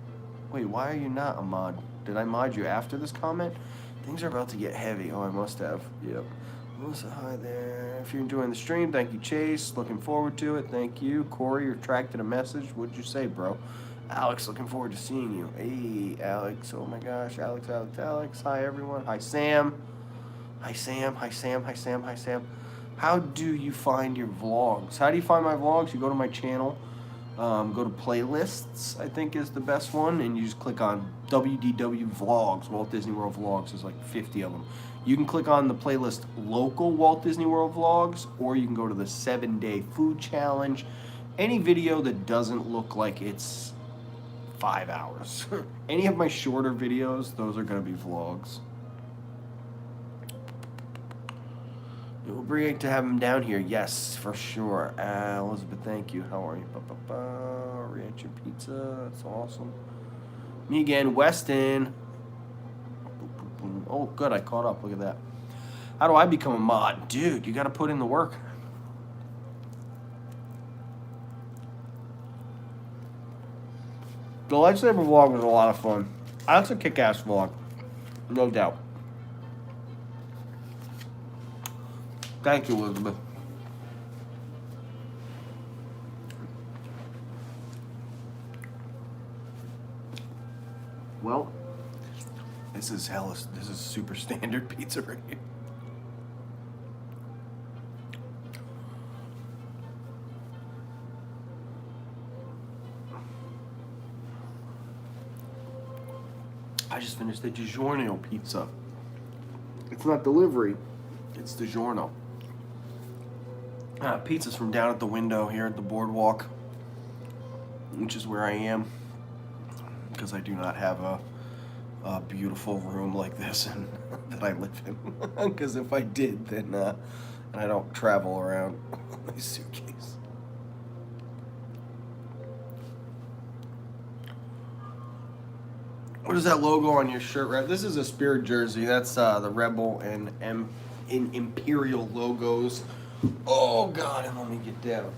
Wait, why are you not a mod? Did I mod you after this comment? Things are about to get heavy. Oh, I must have. Yep. Melissa, hi there. If you're enjoying the stream, thank you, Chase. Looking forward to it. Thank you. Corey, retracted a message. What'd you say, bro? Alex, looking forward to seeing you. Hey, Alex. Oh my gosh. Alex. Hi, everyone. Hi, Sam. Hi, Sam. How do you find your vlogs? How do you find my vlogs? You go to my channel. Go to playlists, I think is the best one, and you just click on WDW Vlogs, Walt Disney World Vlogs. There's like 50 of them. You can click on the playlist Local Walt Disney World Vlogs, or you can go to the 7-Day Food Challenge. Any video that doesn't look like it's 5 hours. Any of my shorter videos, those are going to be vlogs. It will be great to have him down here. Yes, for sure. Elizabeth, thank you. How are you? Ranch and pizza. That's awesome. Me again, Weston. Oh, good. I caught up. Look at that. How do I become a mod? Dude, you got to put in the work. The lightsaber vlog was a lot of fun. That's a kick-ass vlog. No doubt. Thank you, Elizabeth. Well, this is super standard pizza right here. I just finished the DiGiorno pizza. It's not delivery, it's DiGiorno. Pizza's from down at the window here at the Boardwalk, which is where I am, because I do not have a beautiful room like this and that I live in. Because if I did, then I don't travel around my suitcase. What is that logo on your shirt, right? This is a Spirit jersey. That's the Rebel and Imperial logos. Oh God, and let me get down.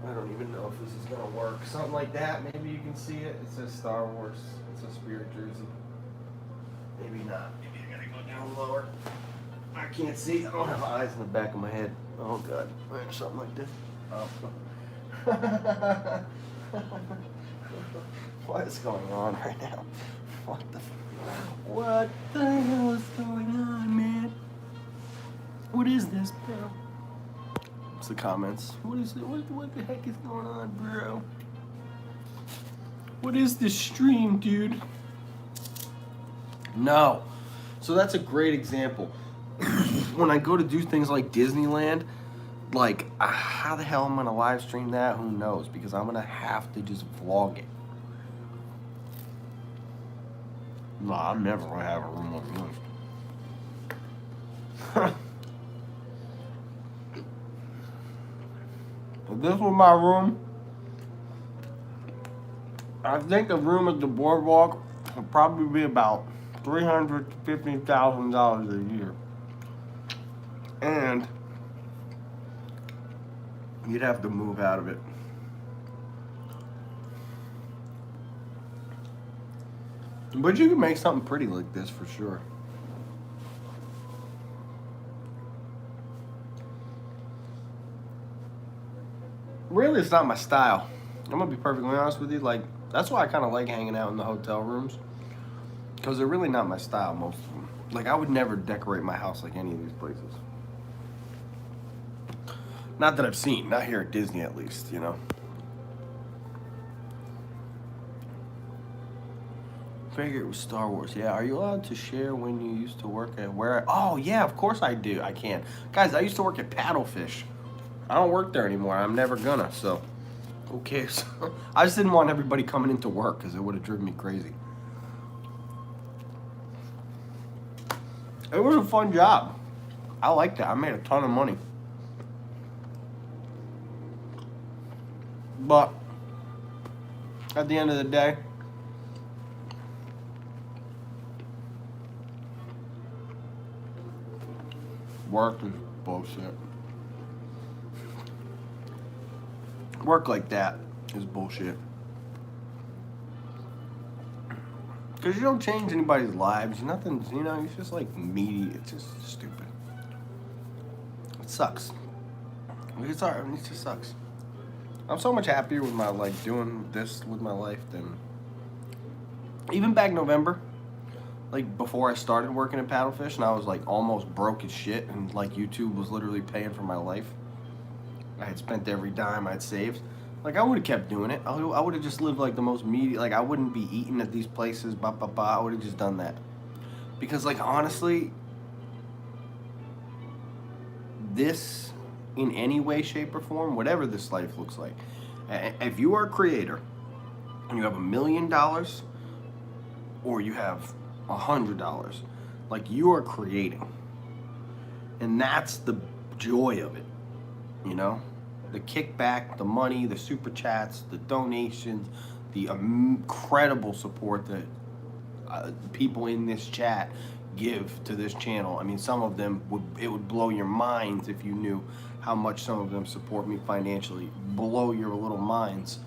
I don't even know if this is gonna work. Something like that. Maybe you can see it. It says Star Wars. It's a Spirit jersey. Maybe not. Maybe I gotta go down lower. I can't see. I don't have eyes in the back of my head. Oh God, something like this. Oh. What is going on right now? What the hell is going on, man? What is this, bro? It's the comments. What is it? What the heck is going on, bro? What is this stream, dude? No. So that's a great example. When I go to do things like Disneyland, like, how the hell am I gonna live stream that? Who knows? Because I'm gonna have to just vlog it. No, I'm never gonna have a room like this. If this was my room, I think a room at the Boardwalk would probably be about $350,000 a year. And you'd have to move out of it. But you can make something pretty like this for sure. Really, it's not my style. I'm gonna be perfectly honest with you. Like, that's why I kind of like hanging out in the hotel rooms, because they're really not my style, most of them. Like, I would never decorate my house like any of these places. Not that I've seen, not here at Disney at least, you know. Figure it was Star Wars. Yeah, are you allowed to share when you used to work at where? Oh, yeah, of course I do. I can. Guys, I used to work at Paddlefish. I don't work there anymore. I'm never gonna, so who cares? I just didn't want everybody coming into work because it would have driven me crazy. It was a fun job. I liked it. I made a ton of money. But at the end of the day, work is bullshit. Work like that is bullshit. Because you don't change anybody's lives. Nothing's, you know, it's just like meaty. It's just stupid. It sucks. It's alright. It just sucks. I'm so much happier with my, like, doing this with my life than even back November. Like, before I started working at Paddlefish and I was, like, almost broke as shit and, like, YouTube was literally paying for my life. I had spent every dime I'd saved. Like, I would have kept doing it. I would have just lived, like, the most meaty, like, I wouldn't be eating at these places, I would have just done that. Because, like, honestly, this, in any way, shape, or form, whatever this life looks like, if you are a creator and you have $1 million or you have $100, like, you are creating. And that's the joy of it, you know? The kickback, the money, the super chats, the donations, the incredible support that people in this chat give to this channel. I mean, some of them it would blow your minds if you knew how much some of them support me financially. Blow your little minds,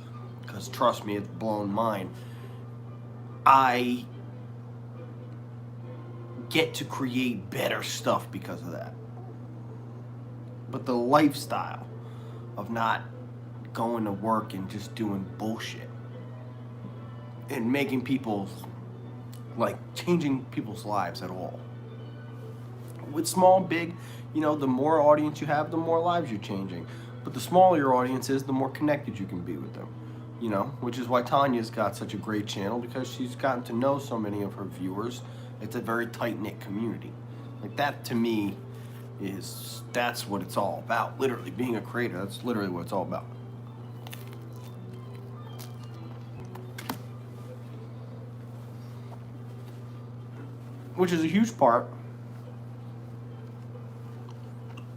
because trust me, it's blown mine. I get to create better stuff because of that. But the lifestyle of not going to work and just doing bullshit and making people, like, changing people's lives at all. With small, big, you know, the more audience you have, the more lives you're changing. But the smaller your audience is, the more connected you can be with them. You know, which is why Tanya's got such a great channel, because she's gotten to know so many of her viewers. It's a very tight-knit community. Like, that to me that's what it's all about. Literally, being a creator, that's literally what it's all about. Which is a huge part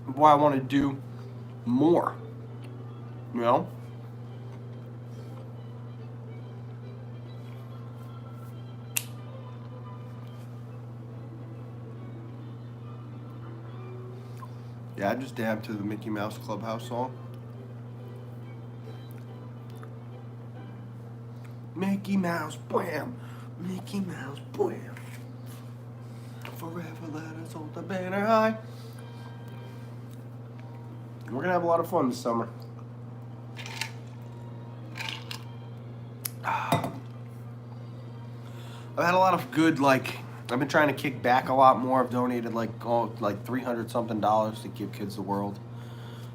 of why I want to do more, you know? Yeah, I just dabbed to the Mickey Mouse Clubhouse song. Mickey Mouse, bam! Mickey Mouse, bam! Forever let us hold the banner high. We're gonna have a lot of fun this summer. I've had a lot of good, like, I've been trying to kick back a lot more. I've donated like $300 something to Give Kids the World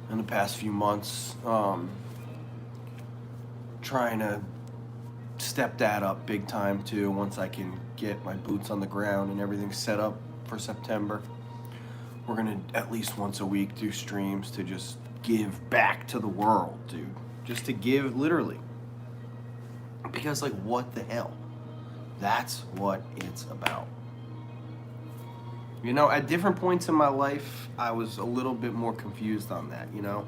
in the past few months. Trying to step that up big time too once I can get my boots on the ground and everything set up for September. We're gonna at least once a week do streams to just give back to the world, dude. Just to give, literally. Because, like, what the hell? That's what it's about. You know, at different points in my life, I was a little bit more confused on that, you know?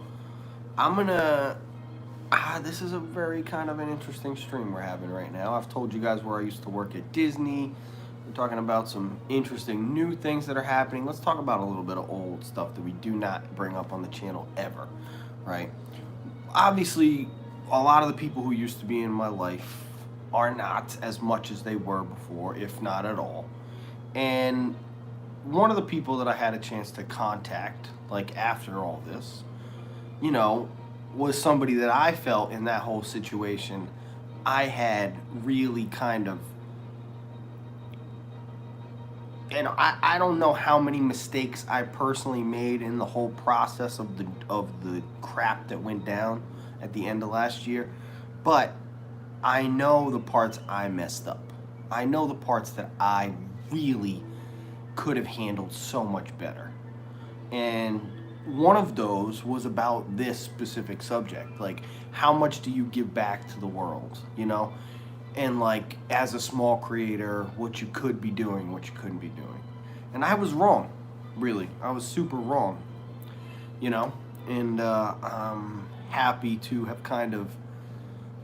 I'm gonna... this is a very kind of an interesting stream we're having right now. I've told you guys where I used to work at Disney. We're talking about some interesting new things that are happening. Let's talk about a little bit of old stuff that we do not bring up on the channel ever, right? Obviously, a lot of the people who used to be in my life are not as much as they were before, if not at all. And one of the people that I had a chance to contact, like, after all this, you know, was somebody that I felt in that whole situation I had really kind of, and I don't know how many mistakes I personally made in the whole process of the crap that went down at the end of last year, but I know the parts I messed up. I know the parts that I really could have handled so much better. And one of those was about this specific subject. Like, how much do you give back to the world, you know? And, like, as a small creator, what you could be doing, what you couldn't be doing. And I was wrong, really. I was super wrong, you know? And I'm happy to have kind of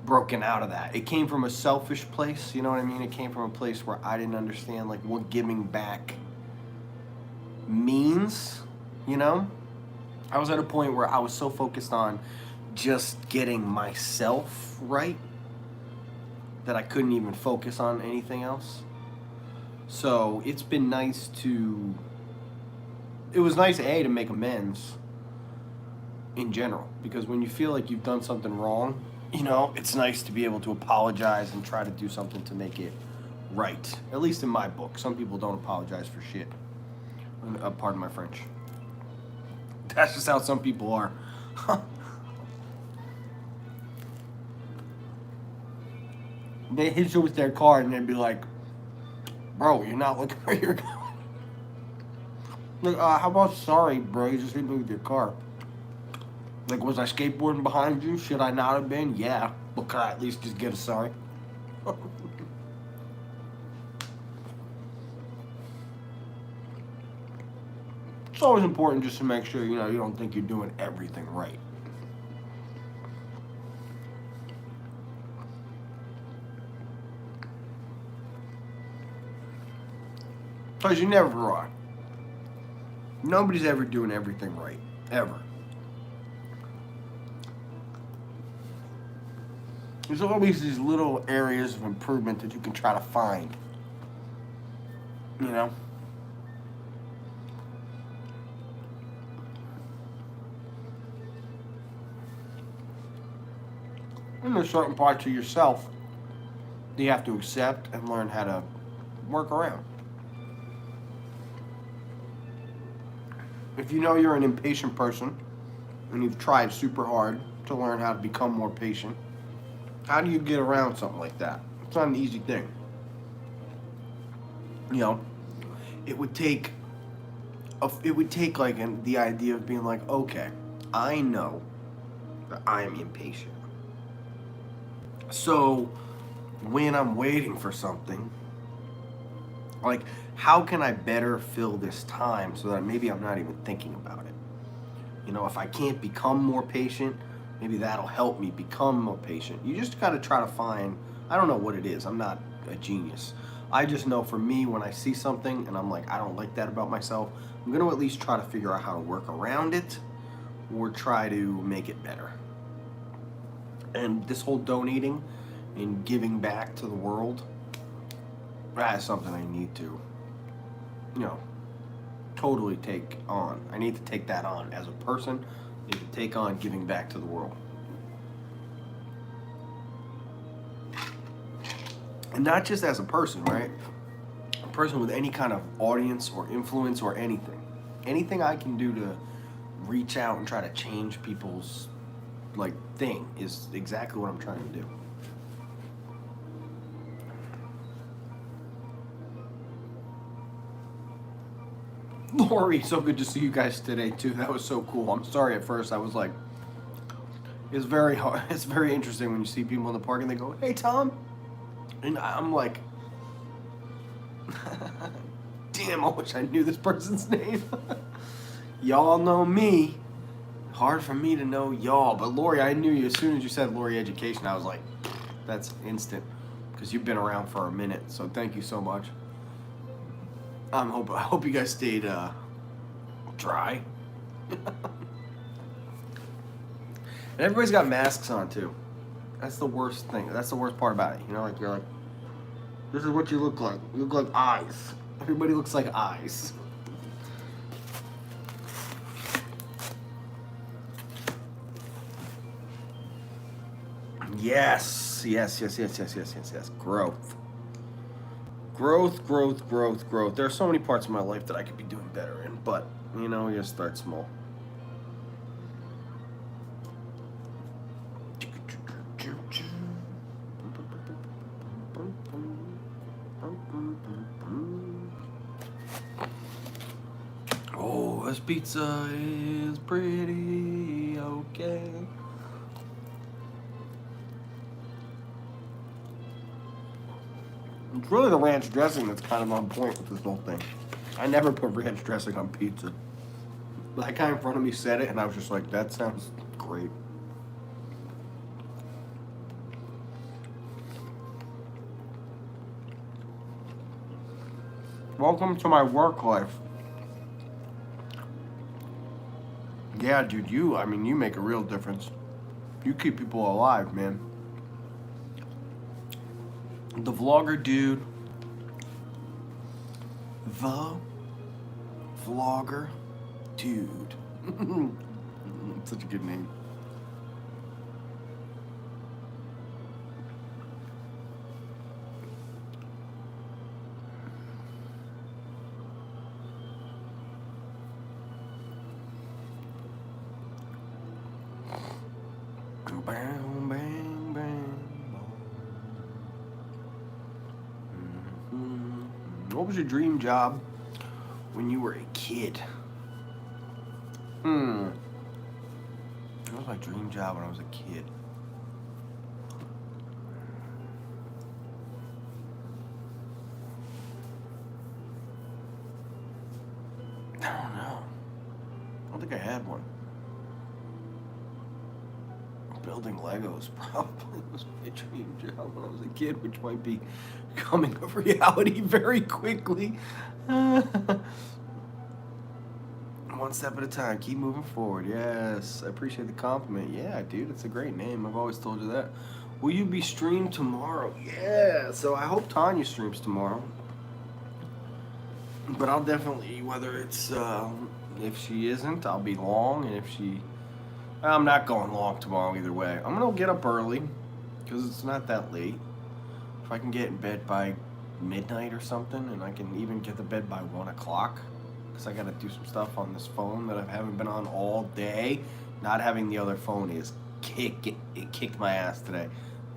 broken out of that. It came from a selfish place, you know what I mean? It came from a place where I didn't understand, like, what giving back means, you know? I was at a point where I was so focused on just getting myself right that I couldn't even focus on anything else. So it's been nice to... It was nice, A, to make amends in general. Because when you feel like you've done something wrong, you know, it's nice to be able to apologize and try to do something to make it right. At least in my book. Some people don't apologize for shit. Pardon my French. That's just how some people are. They hit you with their car and they'd be like, bro, you're not looking where you're going. Like, how about sorry, bro, you just hit me with your car. Like, was I skateboarding behind you? Should I not have been? Yeah. But could I at least just get a sorry? It's always important just to make sure, you know, you don't think you're doing everything right. Because you never are. Nobody's ever doing everything right. Ever. There's always these little areas of improvement that you can try to find. You know? And there's certain parts of yourself that you have to accept and learn how to work around. If you know you're an impatient person and you've tried super hard to learn how to become more patient, how do you get around something like that? It's not an easy thing. You know, it would take like the idea of being like, okay, I know that I am impatient. So when I'm waiting for something, like, how can I better fill this time so that maybe I'm not even thinking about it? You know, if I can't become more patient, maybe that'll help me become more patient. You just got to try to find, I don't know what it is. I'm not a genius. I just know for me, when I see something and I'm like, I don't like that about myself, I'm going to at least try to figure out how to work around it or try to make it better. And this whole donating and giving back to the world, that is something I need to, you know, totally take on. I need to take that on as a person. I need to take on giving back to the world. And not just as a person, right? A person with any kind of audience or influence or anything. Anything I can do to reach out and try to change people's like thing is exactly what I'm trying to do. Lori, so good to see you guys today too. That was so cool. I'm sorry at first. I was like, it's very hard. It's very interesting when you see people in the park and they go, "Hey, Tom," and I'm like, "Damn, I wish I knew this person's name." Y'all know me. Hard for me to know y'all, but Lori, I knew you as soon as you said Lori Education. I was like, that's instant, because you've been around for a minute. So thank you so much. I hope you guys stayed dry. And everybody's got masks on too. That's the worst thing. That's the worst part about it. You know, like you're like, this is what you look like. You look like eyes. Everybody looks like eyes. Yes. Growth. There are so many parts of my life that I could be doing better in, but you know, you start small. Oh, this pizza is pretty okay. It's really the ranch dressing that's kind of on point with this whole thing. I never put ranch dressing on pizza. But that guy in front of me said it, and I was just like, that sounds great. Welcome to my work life. Yeah, dude, you make a real difference. You keep people alive, man. The vlogger dude. The vlogger dude. Such a good name. Bang, bang, bang. What was your dream job when you were a kid? What was my dream job when I was a kid? I don't know. I don't think I had one. Building Legos probably was my dream job when I was a kid, which might be becoming a reality very quickly. One step at a time, keep moving forward. Yes, I appreciate the compliment. Yeah, dude, it's a great name. I've always told you that. Will you be streamed tomorrow? Yeah, so I hope Tanya streams tomorrow. But I'll definitely, whether it's, if she isn't, I'll be long, and if she... I'm not going long tomorrow either way. I'm going to get up early, because it's not that late. If I can get in bed by midnight or something, and I can even get to bed by 1 o'clock, because I got to do some stuff on this phone that I haven't been on all day. Not having the other phone is it kicked my ass today.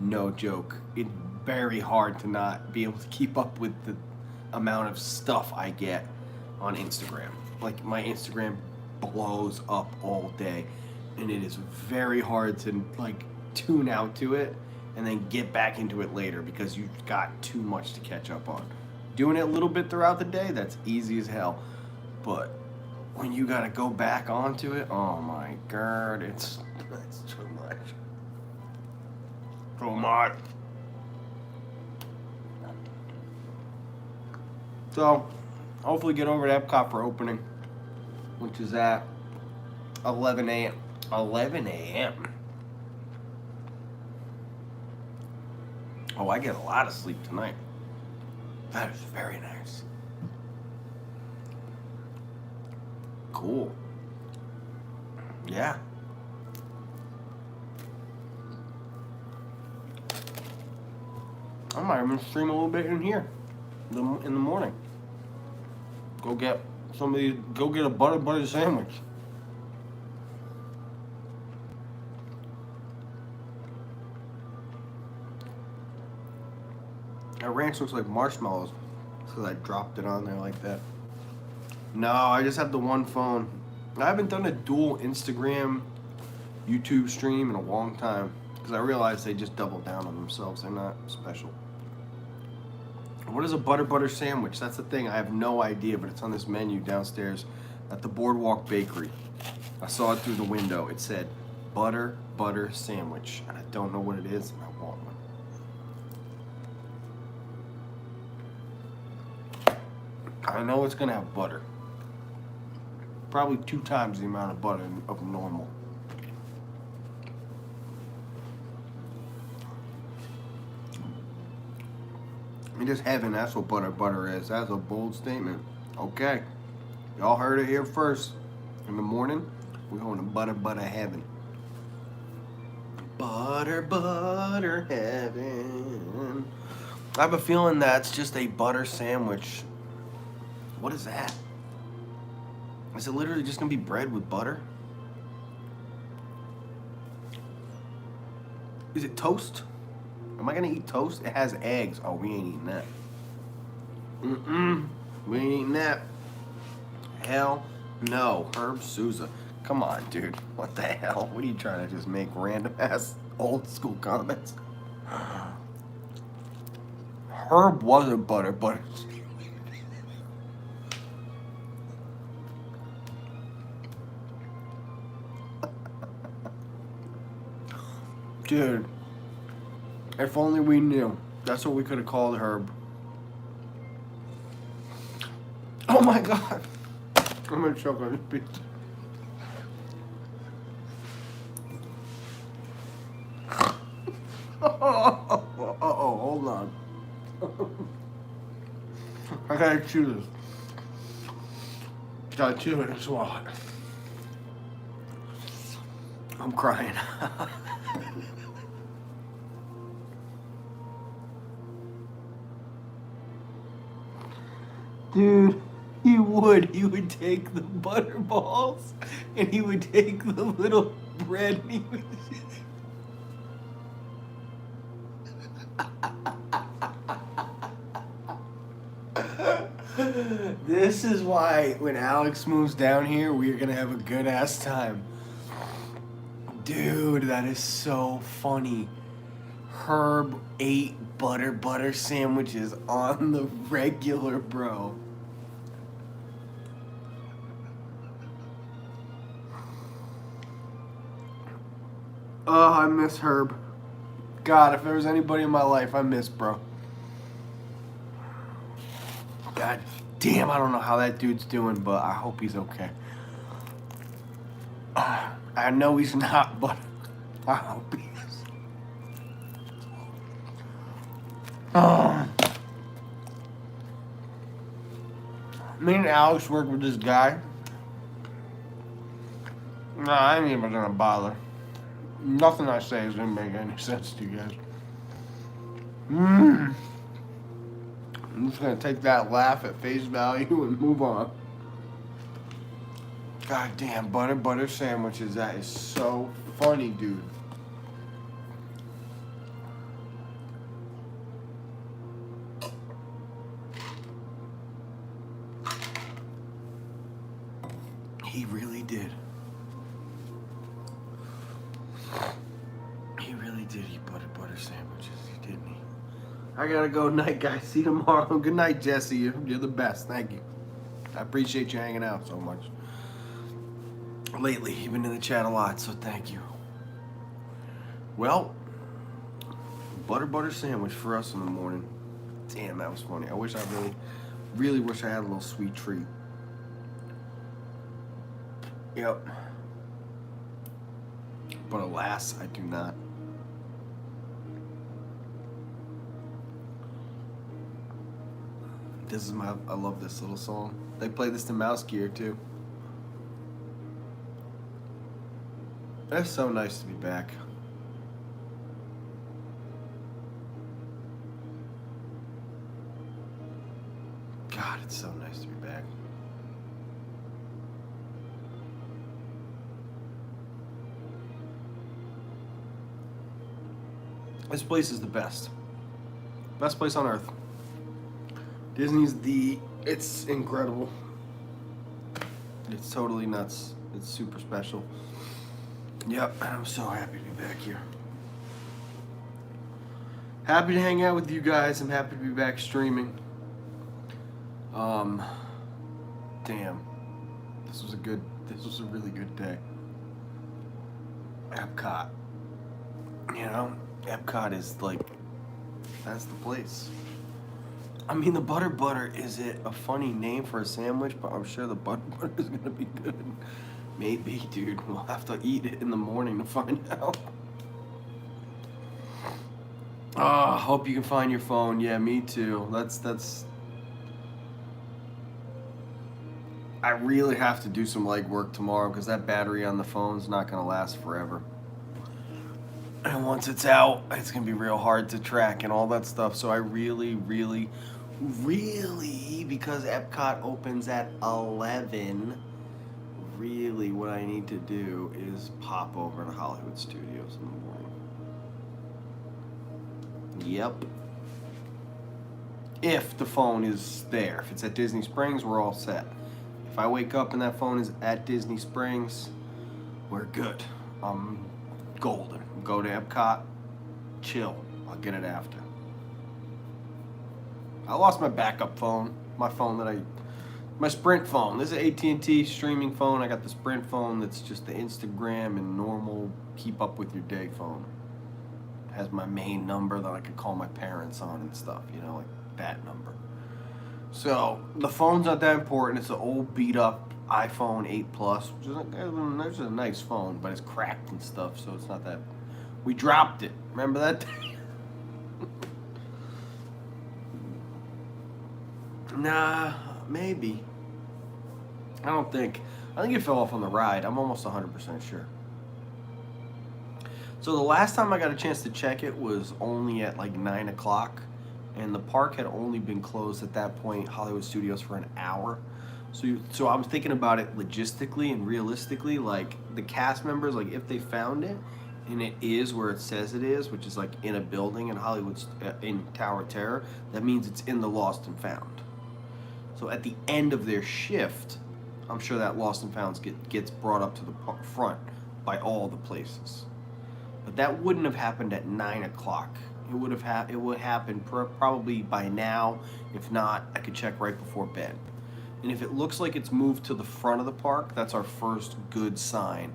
No joke. It's very hard to not be able to keep up with the amount of stuff I get on Instagram. Like, my Instagram blows up all day, and it is very hard to like tune out to it and then get back into it later because you've got too much to catch up on. Doing it a little bit throughout the day, that's easy as hell. But when you gotta go back onto it, oh my god, it's too much. Too much. So, hopefully get over to Epcot for opening, which is at 11 a.m. 11 a.m. Oh, I get a lot of sleep tonight. That is very nice. Cool. Yeah. I might even stream a little bit in here in the morning. Go get go get a butter sandwich. That ranch looks like marshmallows because I dropped it on there like that. No, I just have the one phone. I haven't done a dual Instagram, YouTube stream in a long time because I realized they just double down on themselves. They're not special. What is a butter sandwich? That's the thing. I have no idea, but it's on this menu downstairs at the Boardwalk Bakery. I saw it through the window. It said butter sandwich, and I don't know what it is, and I want one. I know it's gonna have butter. Probably 2 times the amount of butter of normal. I mean, just heaven, that's what butter is. That's a bold statement. Okay. Y'all heard it here first. In the morning, we're going to butter heaven. Butter heaven. I have a feeling that's just a butter sandwich. What is that? Is it literally just gonna be bread with butter? Is it toast? Am I gonna eat toast? It has eggs. Oh, we ain't eating that. We ain't eating that. Hell no. Herb Souza. Come on, dude. What the hell? What are you trying to just make random ass old school comments? Herb wasn't butter. Dude, if only we knew. That's what we could have called Herb. Oh my god. I'm gonna choke on this pizza. Hold on. I gotta chew this. Gotta chew it and swallow it. I'm crying. Dude, he would take the butter balls and he would take the little bread and he would This is why when Alex moves down here, we're gonna have a good ass time. Dude, that is so funny. Herb ate butter sandwiches on the regular, bro. Oh, I miss Herb. God, if there was anybody in my life, I miss, bro. God damn, I don't know how that dude's doing, but I hope he's okay. I know he's not, but I hope he is. Me and Alex work with this guy. Nah, I ain't even gonna bother. Nothing I say is gonna make any sense to you guys. I'm just gonna take that laugh at face value and move on. God damn, butter sandwiches. That is so funny, dude. He really did. He really did eat butter sandwiches, didn't he? I gotta go. Night, guys. See you tomorrow. Good night, Jesse. You're the best. Thank you. I appreciate you hanging out so much. Lately, you've been in the chat a lot, so thank you. Well, butter sandwich for us in the morning. Damn, that was funny. I wish I really wish I had a little sweet treat. Yep. But alas, I do not. I love this little song. They play this to Mouse Gear too. It's so nice to be back. This place is the best. Best place on earth. It's incredible. It's totally nuts. It's super special. Yep, and I'm so happy to be back here. Happy to hang out with you guys. I'm happy to be back streaming. Damn. This was a really good day. Epcot. You know, Epcot is like, that's the place. I mean, the butter is it a funny name for a sandwich, but I'm sure the butter is gonna be good. Maybe, dude. We'll have to eat it in the morning to find out. Hope you can find your phone. Yeah, me too. That's. I really have to do some legwork tomorrow because that battery on the phone's not gonna last forever. And once it's out, it's gonna be real hard to track and all that stuff. So I really, because Epcot opens at 11, really what I need to do is pop over to Hollywood Studios in the morning. Yep. If the phone is there. If it's at Disney Springs, we're all set. If I wake up and that phone is at Disney Springs, we're good. I'm golden. Go to Epcot, chill. I'll get it after. I lost my backup phone. My Sprint phone. This is an AT&T streaming phone. I got the Sprint phone that's just the Instagram and normal keep up with your day phone. It has my main number that I could call my parents on and stuff, you know, like that number. So the phone's not that important. It's an old beat up iPhone 8 Plus, which is a nice phone, but it's cracked and stuff, so it's not that. We dropped it. Remember that day? Nah, maybe. I don't think. I think it fell off on the ride. I'm almost 100% sure. So the last time I got a chance to check it was only at like 9 o'clock. And the park had only been closed at that point, Hollywood Studios, for an hour. So I was thinking about it logistically and realistically, like the cast members, like if they found it and it is where it says it is, which is like in a building in Hollywood, in Tower of Terror, that means it's in the Lost and Found. So at the end of their shift, I'm sure that Lost and Found gets brought up to the front by all the places. But that wouldn't have happened at 9 o'clock. It would happen probably by now. If not, I could check right before bed. And if it looks like it's moved to the front of the park, that's our first good sign.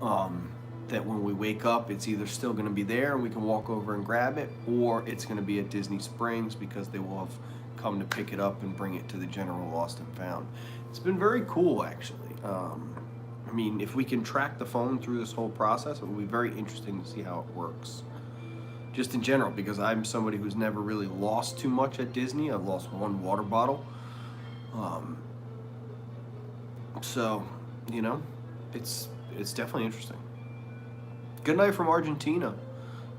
That when we wake up, it's either still going to be there and we can walk over and grab it, or it's going to be at Disney Springs because they will have come to pick it up and bring it to the general Lost and Found. It's been very cool, actually. I mean, if we can track the phone through this whole process, it will be very interesting to see how it works. Just in general, because I'm somebody who's never really lost too much at Disney. I've lost one water bottle. So, you know, it's definitely interesting. Good night from Argentina.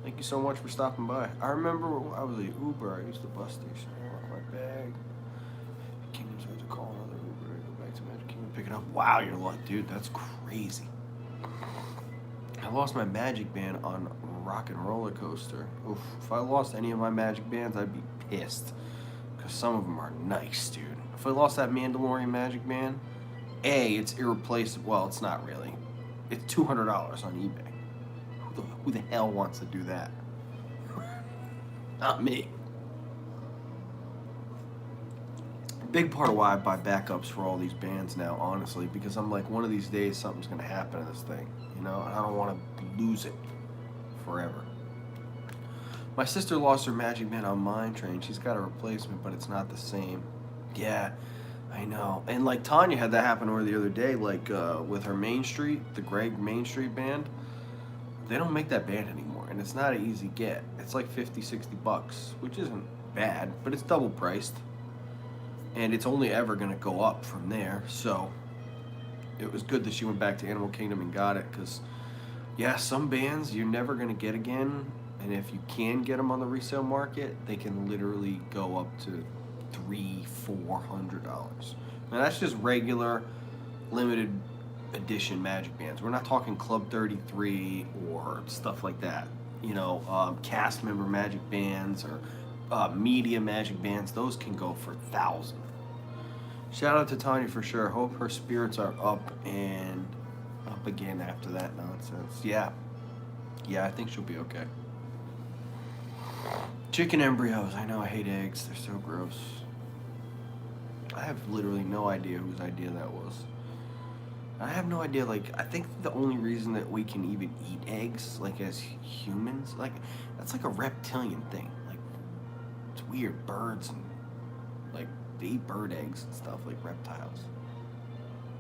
Thank you so much for stopping by. I remember I was at Uber. I used the bus station. I lost my bag. Kingdom's had to call another Uber to go back to Magic Kingdom and pick it up. Wow, you're like, dude, that's crazy. I lost my Magic Band on Rock and Roller Coaster. Oof, if I lost any of my Magic Bands, I'd be pissed. Because some of them are nice, dude. If I lost that Mandalorian Magic Band, it's irreplaceable. Well, it's not really. It's $200 on eBay. Who the hell wants to do that? Not me. Big part of why I buy backups for all these bands now, honestly, because I'm like, one of these days something's going to happen to this thing, you know, and I don't want to lose it forever. My sister lost her Magic Band on Mine Train. She's got a replacement, but it's not the same. Yeah, I know. And like Tanya had that happen to her the other day, like with her Main Street, the Greg Main Street band. They don't make that band anymore, and it's not an easy get. It's like $50-$60, which isn't bad, but it's double priced. And it's only ever going to go up from there. So it was good that she went back to Animal Kingdom and got it, because, yeah, some bands you're never going to get again. And if you can get them on the resale market, they can literally go up to $300-$400. Now, that's just regular, limited edition Magic Bands. We're not talking Club 33 or stuff like that. you know, cast member magic bands or media magic bands. Those can go for thousands. Shout out to Tanya for sure. Hope her spirits are up and up again after that nonsense. Yeah. Yeah, I think she'll be okay. Chicken embryos. I know I hate eggs. They're so gross. I have literally no idea whose idea that was. I have no idea, like, I think the only reason that we can even eat eggs, like, as humans, like, that's like a reptilian thing. Like, it's weird. Birds and, like, they eat bird eggs and stuff, like reptiles.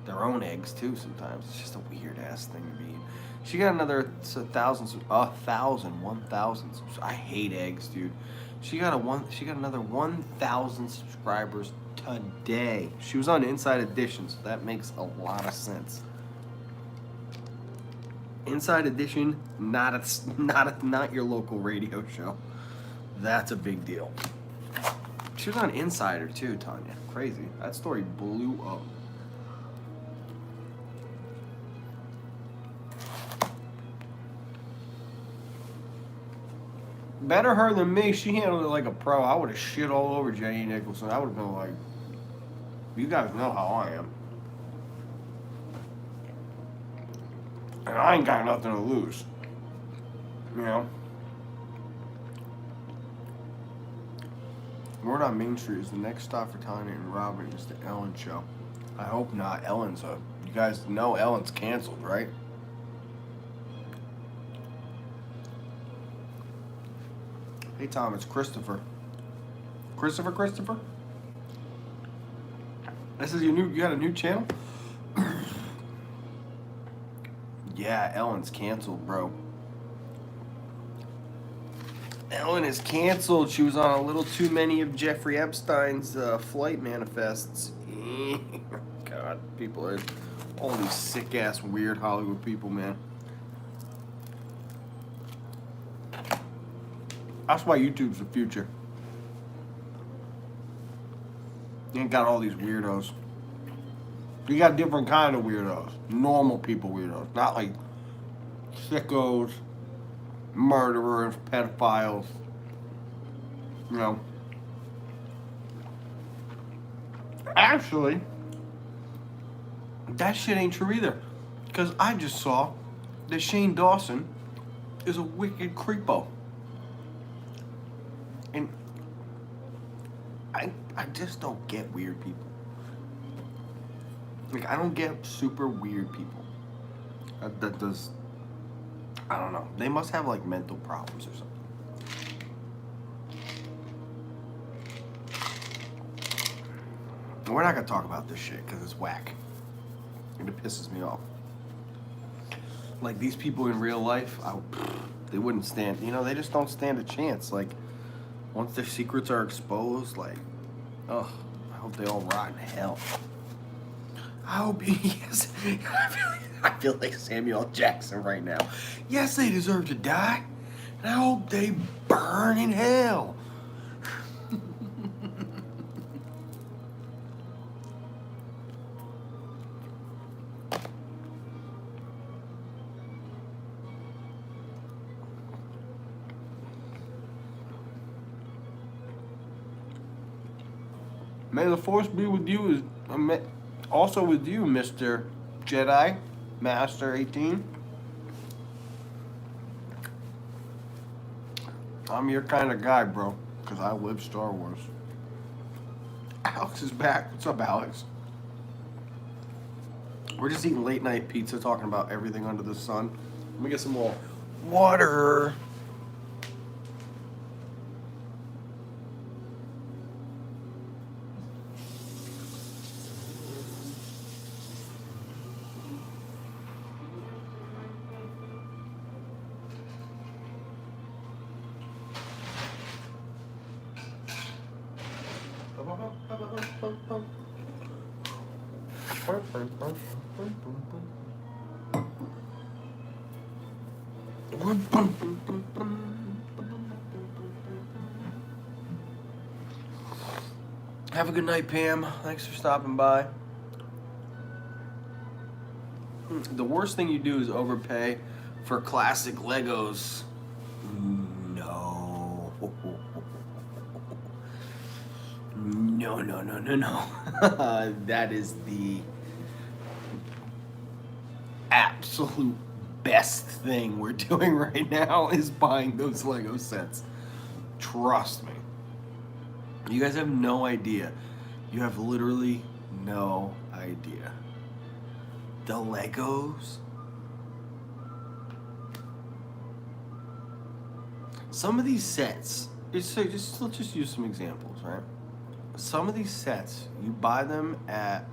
Their own eggs, too, sometimes. It's just a weird-ass thing to be eating. She got another 1,000. I hate eggs, dude. She got another 1,000 subscribers today. She was on Inside Edition, so that makes a lot of sense. Inside Edition, not your local radio show. That's a big deal. She was on Insider too, Tanya. Crazy. That story blew up. Better her than me. She handled it like a pro. I would have shit all over Jenny Nicholson. I would have been like, you guys know how I am. And I ain't got nothing to lose. You know? Word on Main Street is the next stop for Tanya and Robin is the Ellen show. I hope not. You guys know Ellen's canceled, right? Hey Tom, it's Christopher. Christopher? This is you got a new channel? Yeah, Ellen's canceled, bro. Ellen is canceled. She was on a little too many of Jeffrey Epstein's flight manifests. God, people are all these sick ass weird Hollywood people, man. That's why YouTube's the future. You ain't got all these weirdos. You got different kind of weirdos. Normal people weirdos. Not like sickos, murderers, pedophiles. You know. Actually, that shit ain't true either. Because I just saw that Shane Dawson is a wicked creepo. And I just don't get weird people. Like, I don't get super weird people. That does, I don't know. They must have, like, mental problems or something. We're not going to talk about this shit because it's whack. And it pisses me off. Like, these people in real life, they wouldn't stand, they just don't stand a chance. Like, once their secrets are exposed, like, ugh, I hope they all rot in hell. I hope, yes, I feel like Samuel L. Jackson right now. Yes, they deserve to die, and I hope they burn in hell. May the force be with you, also with you, Mr. Jedi Master 18. I'm your kind of guy, bro, because I live Star Wars. Alex is back. What's up, Alex? We're just eating late night pizza, talking about everything under the sun. Let me get some more water. Have a good night, Pam. Thanks for stopping by. The worst thing you do is overpay for classic Legos. No. That is the absolute best thing we're doing right now is buying those Lego sets. Trust me. You guys have no idea. You have literally no idea. The Legos. Some of these sets, let's just use some examples, right? Some of these sets, you buy them at,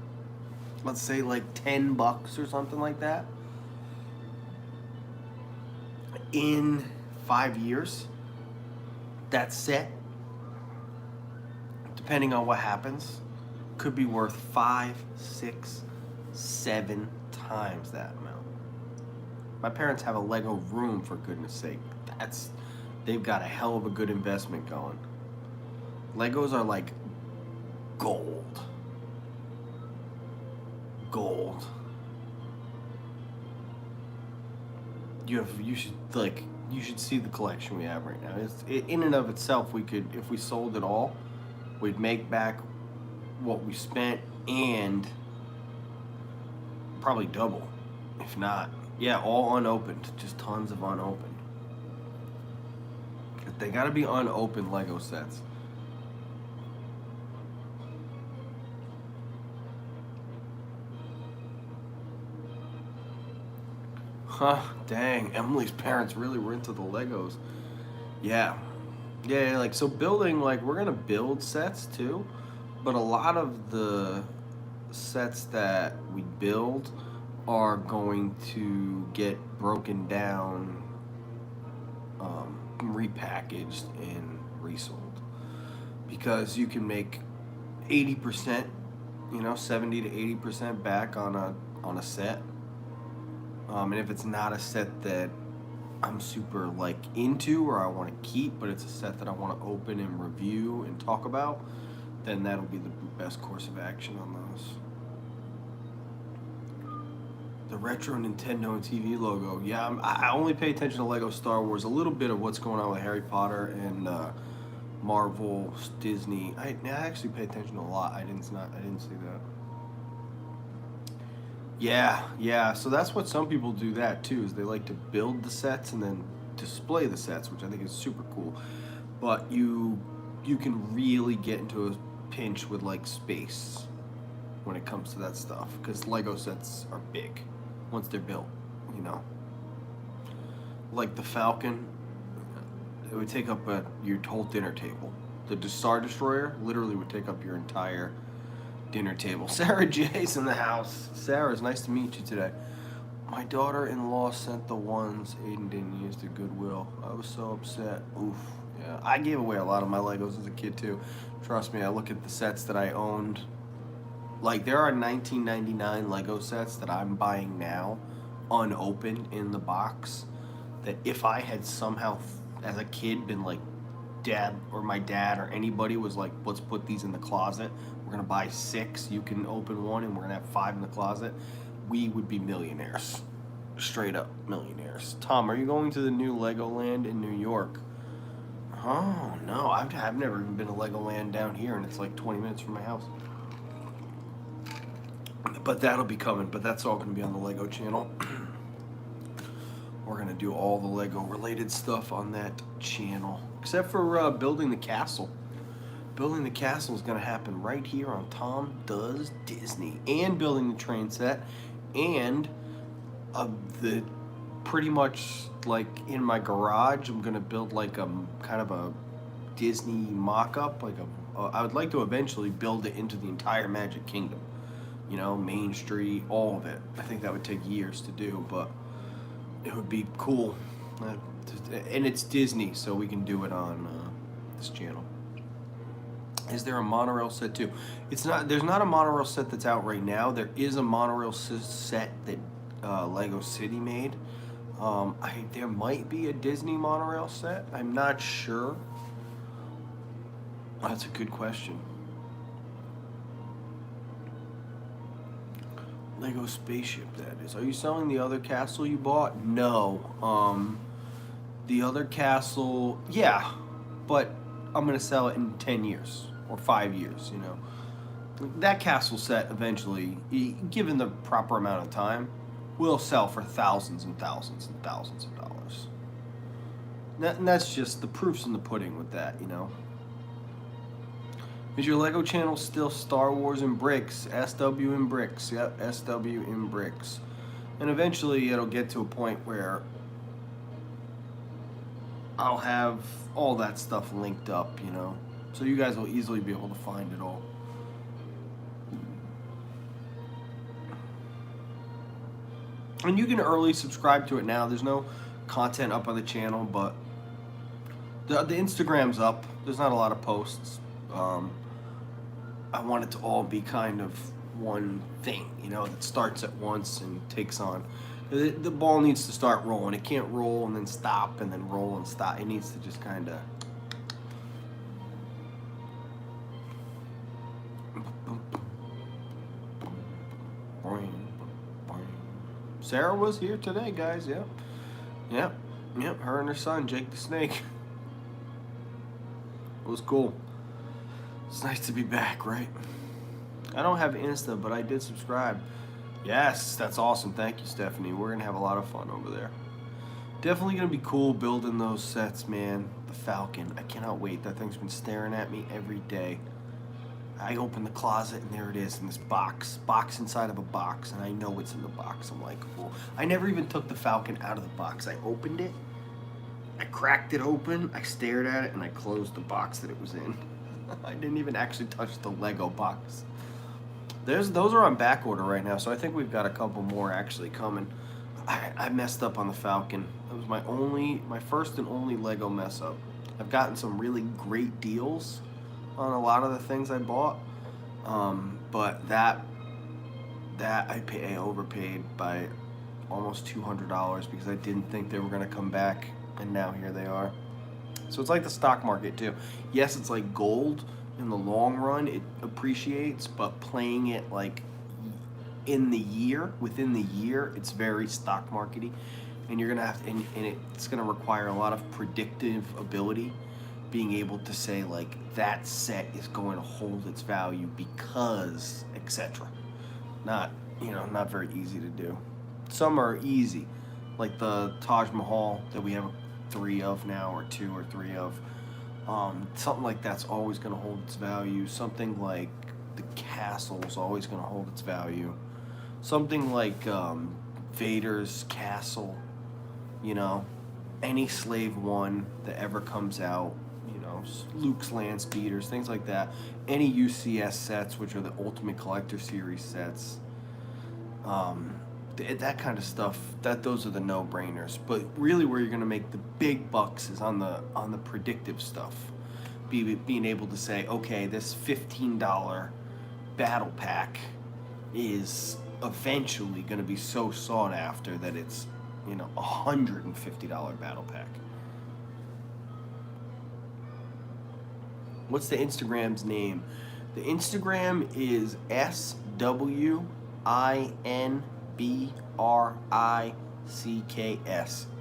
let's say, like $10 or something like that. In 5 years, that set, depending on what happens, could be worth 5, 6, 7 times that amount. My parents have a Lego room, for goodness sake. They've got a hell of a good investment going. Legos are like gold. Gold. You should see the collection we have right now. In and of itself, we could, if we sold it all, we'd make back what we spent and probably double, if not. Yeah, all unopened, just tons of unopened. They gotta be unopened Lego sets. Huh, dang, Emily's parents really were into the Legos. Yeah, like, so building, like, we're gonna build sets too, but a lot of the sets that we build are going to get broken down, repackaged and resold, because you can make 80%, 70 to 80% back on a set. And if it's not a set that I'm super like into or I want to keep, but it's a set that I want to open and review and talk about, then that'll be the best course of action on those. The retro Nintendo and TV logo. Yeah, I only pay attention to Lego Star Wars, a little bit of what's going on with Harry Potter and Marvel, Disney. I actually pay attention to a lot. I didn't see that. Yeah. So that's what some people do that too, is they like to build the sets and then display the sets, which I think is super cool. But you can really get into a pinch with like space when it comes to that stuff, because Lego sets are big once they're built, Like the Falcon, it would take up your whole dinner table. The Star Destroyer literally would take up your entire dinner table. Sarah J's in the house. Sarah, it's nice to meet you today. My daughter-in-law sent the ones Aiden didn't use to Goodwill. I was so upset. Oof. Yeah, I gave away a lot of my Legos as a kid too. Trust me, I look at the sets that I owned. Like, there are 1999 Lego sets that I'm buying now, unopened in the box, that if I had somehow, as a kid, been like, Dad or my dad or anybody was like, let's put these in the closet, we're gonna buy 6, you can open one, and we're gonna have 5 in the closet, we would be millionaires. Straight up millionaires. Tom, are you going to the new Legoland in New York? Oh, no, I've never even been to Legoland down here, and it's like 20 minutes from my house. But that'll be coming, but that's all going to be on the Lego channel. We're going to do all the Lego related stuff on that channel, except for building the castle. Building the castle is going to happen right here on Tom Does Disney, and building the train set, and the pretty much like in my garage, I'm going to build like a kind of a Disney mock-up. Like I would like to eventually build it into the entire Magic Kingdom. Main Street, all of it. I think that would take years to do, but it would be cool. And it's Disney, so we can do it on this channel. Is there a monorail set too? There's not a monorail set that's out right now. There is a monorail set that Lego City made. There might be a Disney monorail set. I'm not sure. That's a good question. Lego spaceship, that is. Are you selling the other castle you bought? No. The other castle, yeah, but I'm gonna sell it in 10 years or 5 years, that castle set eventually, given the proper amount of time, will sell for thousands and thousands and thousands of dollars. And that's just the proof's in the pudding with that, you know. Is your Lego channel still Star Wars and bricks? SW and bricks. Yep, SW and bricks. And eventually it'll get to a point where I'll have all that stuff linked up, you know. So you guys will easily be able to find it all. And you can early subscribe to it now. There's no content up on the channel, but the Instagram's up. There's not a lot of posts. I want it to all be kind of one thing, you know, that starts at once and takes on. The ball needs to start rolling. It can't roll and then stop and then roll and stop. It needs to just kind of... Sarah was here today, guys. Yep. Her and her son, Jake the Snake. It was cool. It's nice to be back, right? I don't have Insta, but I did subscribe. Yes, that's awesome. Thank you, Stephanie. We're going to have a lot of fun over there. Definitely going to be cool building those sets, man. The Falcon. I cannot wait. That thing's been staring at me every day. I open the closet, and there it is in this box. Box inside of a box, and I know what's in the box. I'm like, oh. I never even took the Falcon out of the box. I opened it. I cracked it open. I stared at it, and I closed the box that it was in. I didn't even actually touch the Lego box. Those are on back order right now, so I think we've got a couple more actually coming. I messed up on the Falcon. It was my first and only Lego mess up. I've gotten some really great deals on a lot of the things I bought, but that I overpaid by almost $200 because I didn't think they were going to come back, and now here they are. So it's like the stock market too. Yes, it's like gold. In the long run, it appreciates, but playing it like within the year, it's very stock markety, and you're gonna have to, and it's gonna require a lot of predictive ability, being able to say like that set is going to hold its value because etc. Not very easy to do. Some are easy, like the Taj Mahal that we have 3 of now, or 2 or 3 of. Something like that's always going to hold its value. Something like the castle is always going to hold its value. Something like Vader's castle, you know, any Slave 1 that ever comes out, you know, Luke's land speeders, things like that. Any UCS sets, which are the Ultimate Collector Series sets. That kind of stuff, those are the no-brainers. But really where you're going to make the big bucks is on the predictive stuff. Being able to say, okay, this $15 battle pack is eventually going to be so sought after that it's, you know, $150 battle pack. What's the Instagram's name? The Instagram is SWINBRICKS.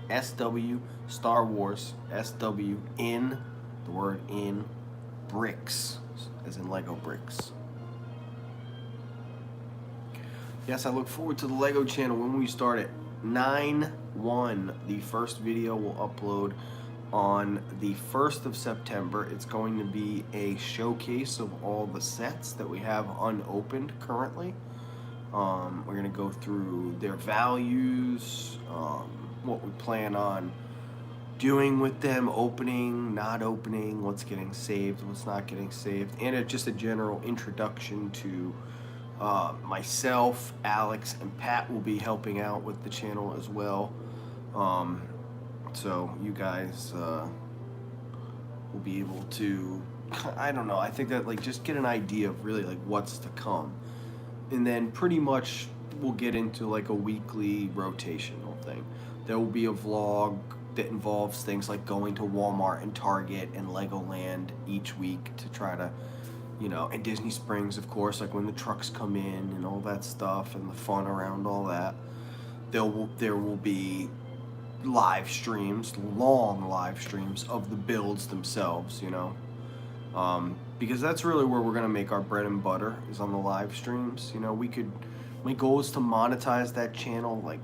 SW Star Wars. SW in the word in bricks, as in Lego bricks. Yes, I look forward to the Lego channel when we start it. 9/1. The first video will upload on the 1st of September. It's going to be a showcase of all the sets that we have unopened currently. We're going to go through their values, what we plan on doing with them, opening, not opening, what's getting saved, what's not getting saved, and just a general introduction to myself, Alex, and Pat will be helping out with the channel as well. So you guys will be able to, I don't know, I think that like just get an idea of really like what's to come. And then pretty much we'll get into like a weekly rotational thing. There will be a vlog that involves things like going to Walmart and Target and Legoland each week to try to, you know, and Disney Springs, of course, like when the trucks come in and all that stuff and the fun around all that. There will be live streams, long live streams of the builds themselves, you know. because that's really where we're gonna make our bread and butter, is on the live streams. You know, my goal is to monetize that channel like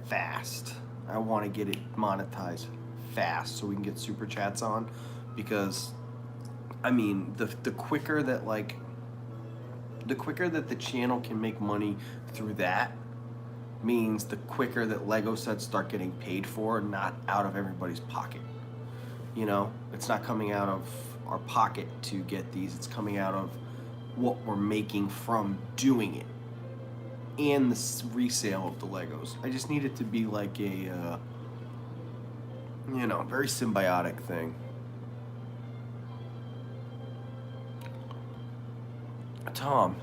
fast. I want to get it monetized fast so we can get super chats on, because I mean the quicker that the channel can make money through that means the quicker that Lego sets start getting paid for, not out of everybody's pocket. You know, it's not coming out of our pocket to get these, it's coming out of what we're making from doing it and the resale of the Legos. I just need it to be like a you know, very symbiotic thing. Tom,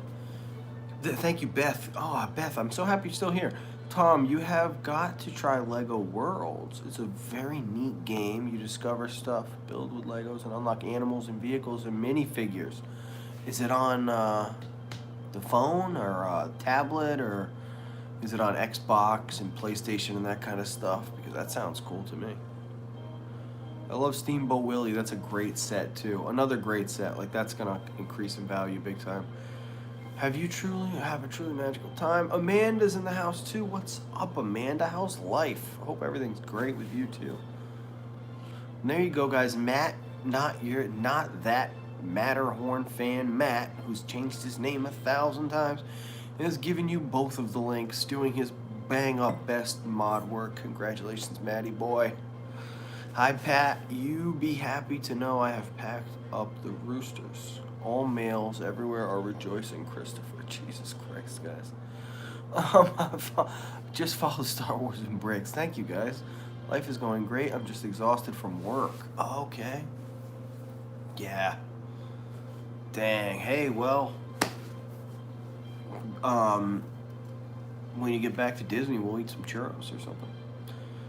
thank you, Beth. Oh, Beth, I'm so happy you're still here. Tom, you have got to try Lego Worlds. It's a very neat game. You discover stuff, build with Legos, and unlock animals and vehicles and minifigures. Is it on the phone or tablet, or is it on Xbox and PlayStation and that kind of stuff? Because that sounds cool to me. I love Steamboat Willie. That's a great set too. Another great set. Like, that's gonna increase in value big time. Have a truly magical time? Amanda's in the house too. What's up, Amanda? How's life? I hope everything's great with you too. And there you go, guys. Matt, not that Matterhorn fan, Matt, who's changed his name 1,000 times, is giving you both of the links, doing his bang up best mod work. Congratulations, Matty boy. Hi, Pat. You be happy to know I have packed up the roosters. All males everywhere are rejoicing, Christopher. Jesus Christ, guys. Just follow Star Wars and breaks. Thank you, guys. Life is going great. I'm just exhausted from work. Oh, okay. Yeah. Dang. Hey, well, when you get back to Disney, we'll eat some churros or something.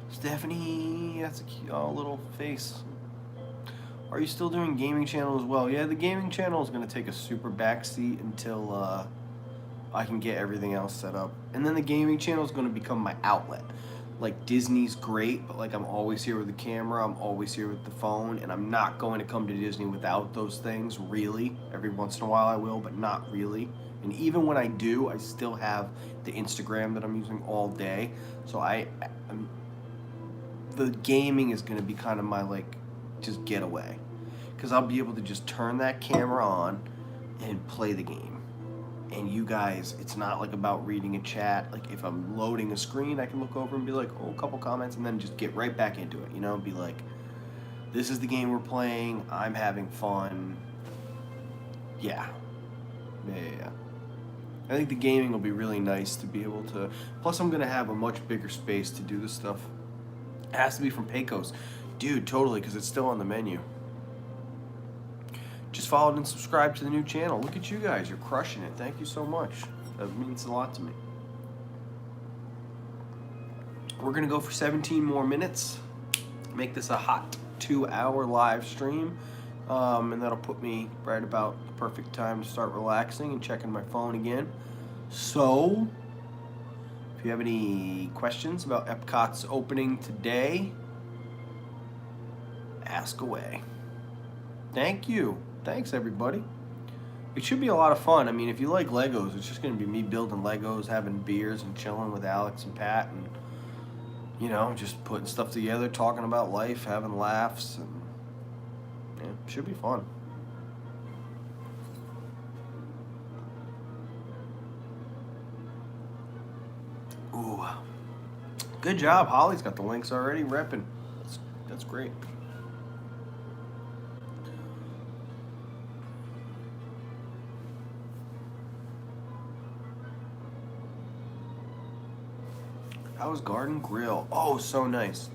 Stephanie, that's a cute little face. Are you still doing gaming channel as well? Yeah, the gaming channel is going to take a super backseat until I can get everything else set up. And then the gaming channel is going to become my outlet. Like, Disney's great, but like, I'm always here with the camera, I'm always here with the phone, and I'm not going to come to Disney without those things, really. Every once in a while I will, but not really. And even when I do, I still have the Instagram that I'm using all day. So the gaming is going to be kind of my, like, just getaway. Because I'll be able to just turn that camera on and play the game. And you guys, it's not like about reading a chat. Like, if I'm loading a screen, I can look over and be like, oh, a couple comments, and then just get right back into it, you know, and be like, this is the game we're playing, I'm having fun. Yeah. I think the gaming will be really nice to be able to, plus I'm going to have a much bigger space to do this stuff. It has to be from Pecos. Dude, totally, because it's still on the menu. Just followed and subscribed to the new channel. Look at you guys. You're crushing it. Thank you so much. That means a lot to me. We're going to go for 17 more minutes. Make this a hot 2-hour live stream. And that'll put me right about the perfect time to start relaxing and checking my phone again. So, if you have any questions about Epcot's opening today, ask away. Thank you. Thanks, everybody. It should be a lot of fun. I mean, if you like Legos, it's just going to be me building Legos, having beers, and chilling with Alex and Pat, and, you know, just putting stuff together, talking about life, having laughs, and yeah, it should be fun. Ooh. Good job. Holly's got the links already repping. That's great. How was Garden Grill? Oh, so nice.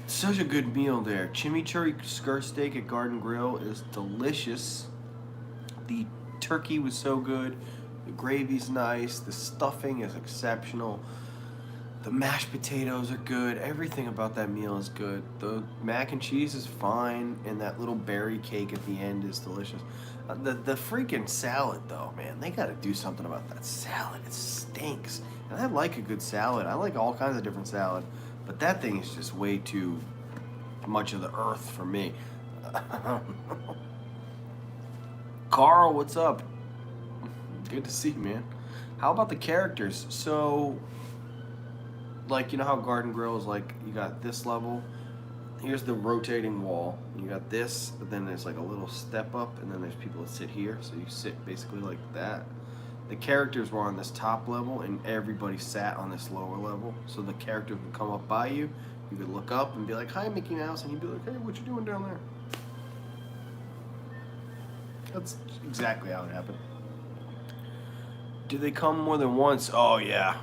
Such a good meal there. Chimichurri skirt steak at Garden Grill is delicious. The turkey was so good. The gravy's nice. The stuffing is exceptional. The mashed potatoes are good. Everything about that meal is good. The mac and cheese is fine, and that little berry cake at the end is delicious. The freaking salad, though, man, they got to do something about that salad. It stinks. And I like a good salad. I like all kinds of different salad, but that thing is just way too much of the earth for me. Carl, what's up? Good to see you, man. How about the characters? So, like, you know how Garden Grill is like, you got this level, here's the rotating wall, you got this, but then there's like a little step up, and then there's people that sit here, so you sit basically like that. The characters were on this top level, and everybody sat on this lower level, so the characters would come up by you, you could look up and be like, hi, Mickey Mouse, and you'd be like, hey, what you doing down there? That's exactly how it happened. Do they come more than once? Oh, yeah.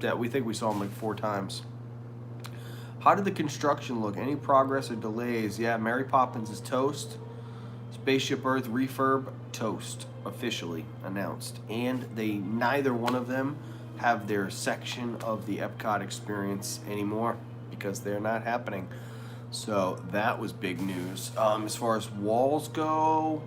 That we think we saw them like 4 times. How did the construction look? Any progress or delays? Yeah, Mary Poppins is toast. Spaceship Earth refurb, toast. Officially announced. And they neither one of them have their section of the Epcot experience anymore because they're not happening. So that was big news. As far as walls go,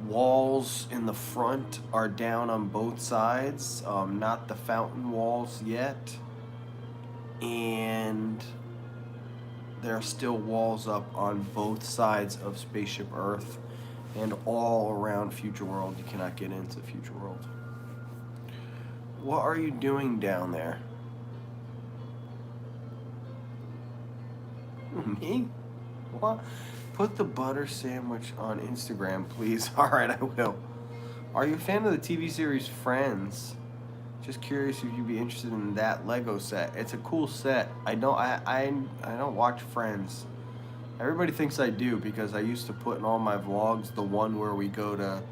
walls in the front are down on both sides. Not the fountain walls yet. And there are still walls up on both sides of Spaceship Earth and all around Future World. You cannot get into Future World. What are you doing down there? Me? What? Put the butter sandwich on Instagram, please. All right, I will. Are you a fan of the TV series Friends? Just curious if you'd be interested in that Lego set. It's a cool set. I don't watch Friends. Everybody thinks I do because I used to put in all my vlogs the one where we go to.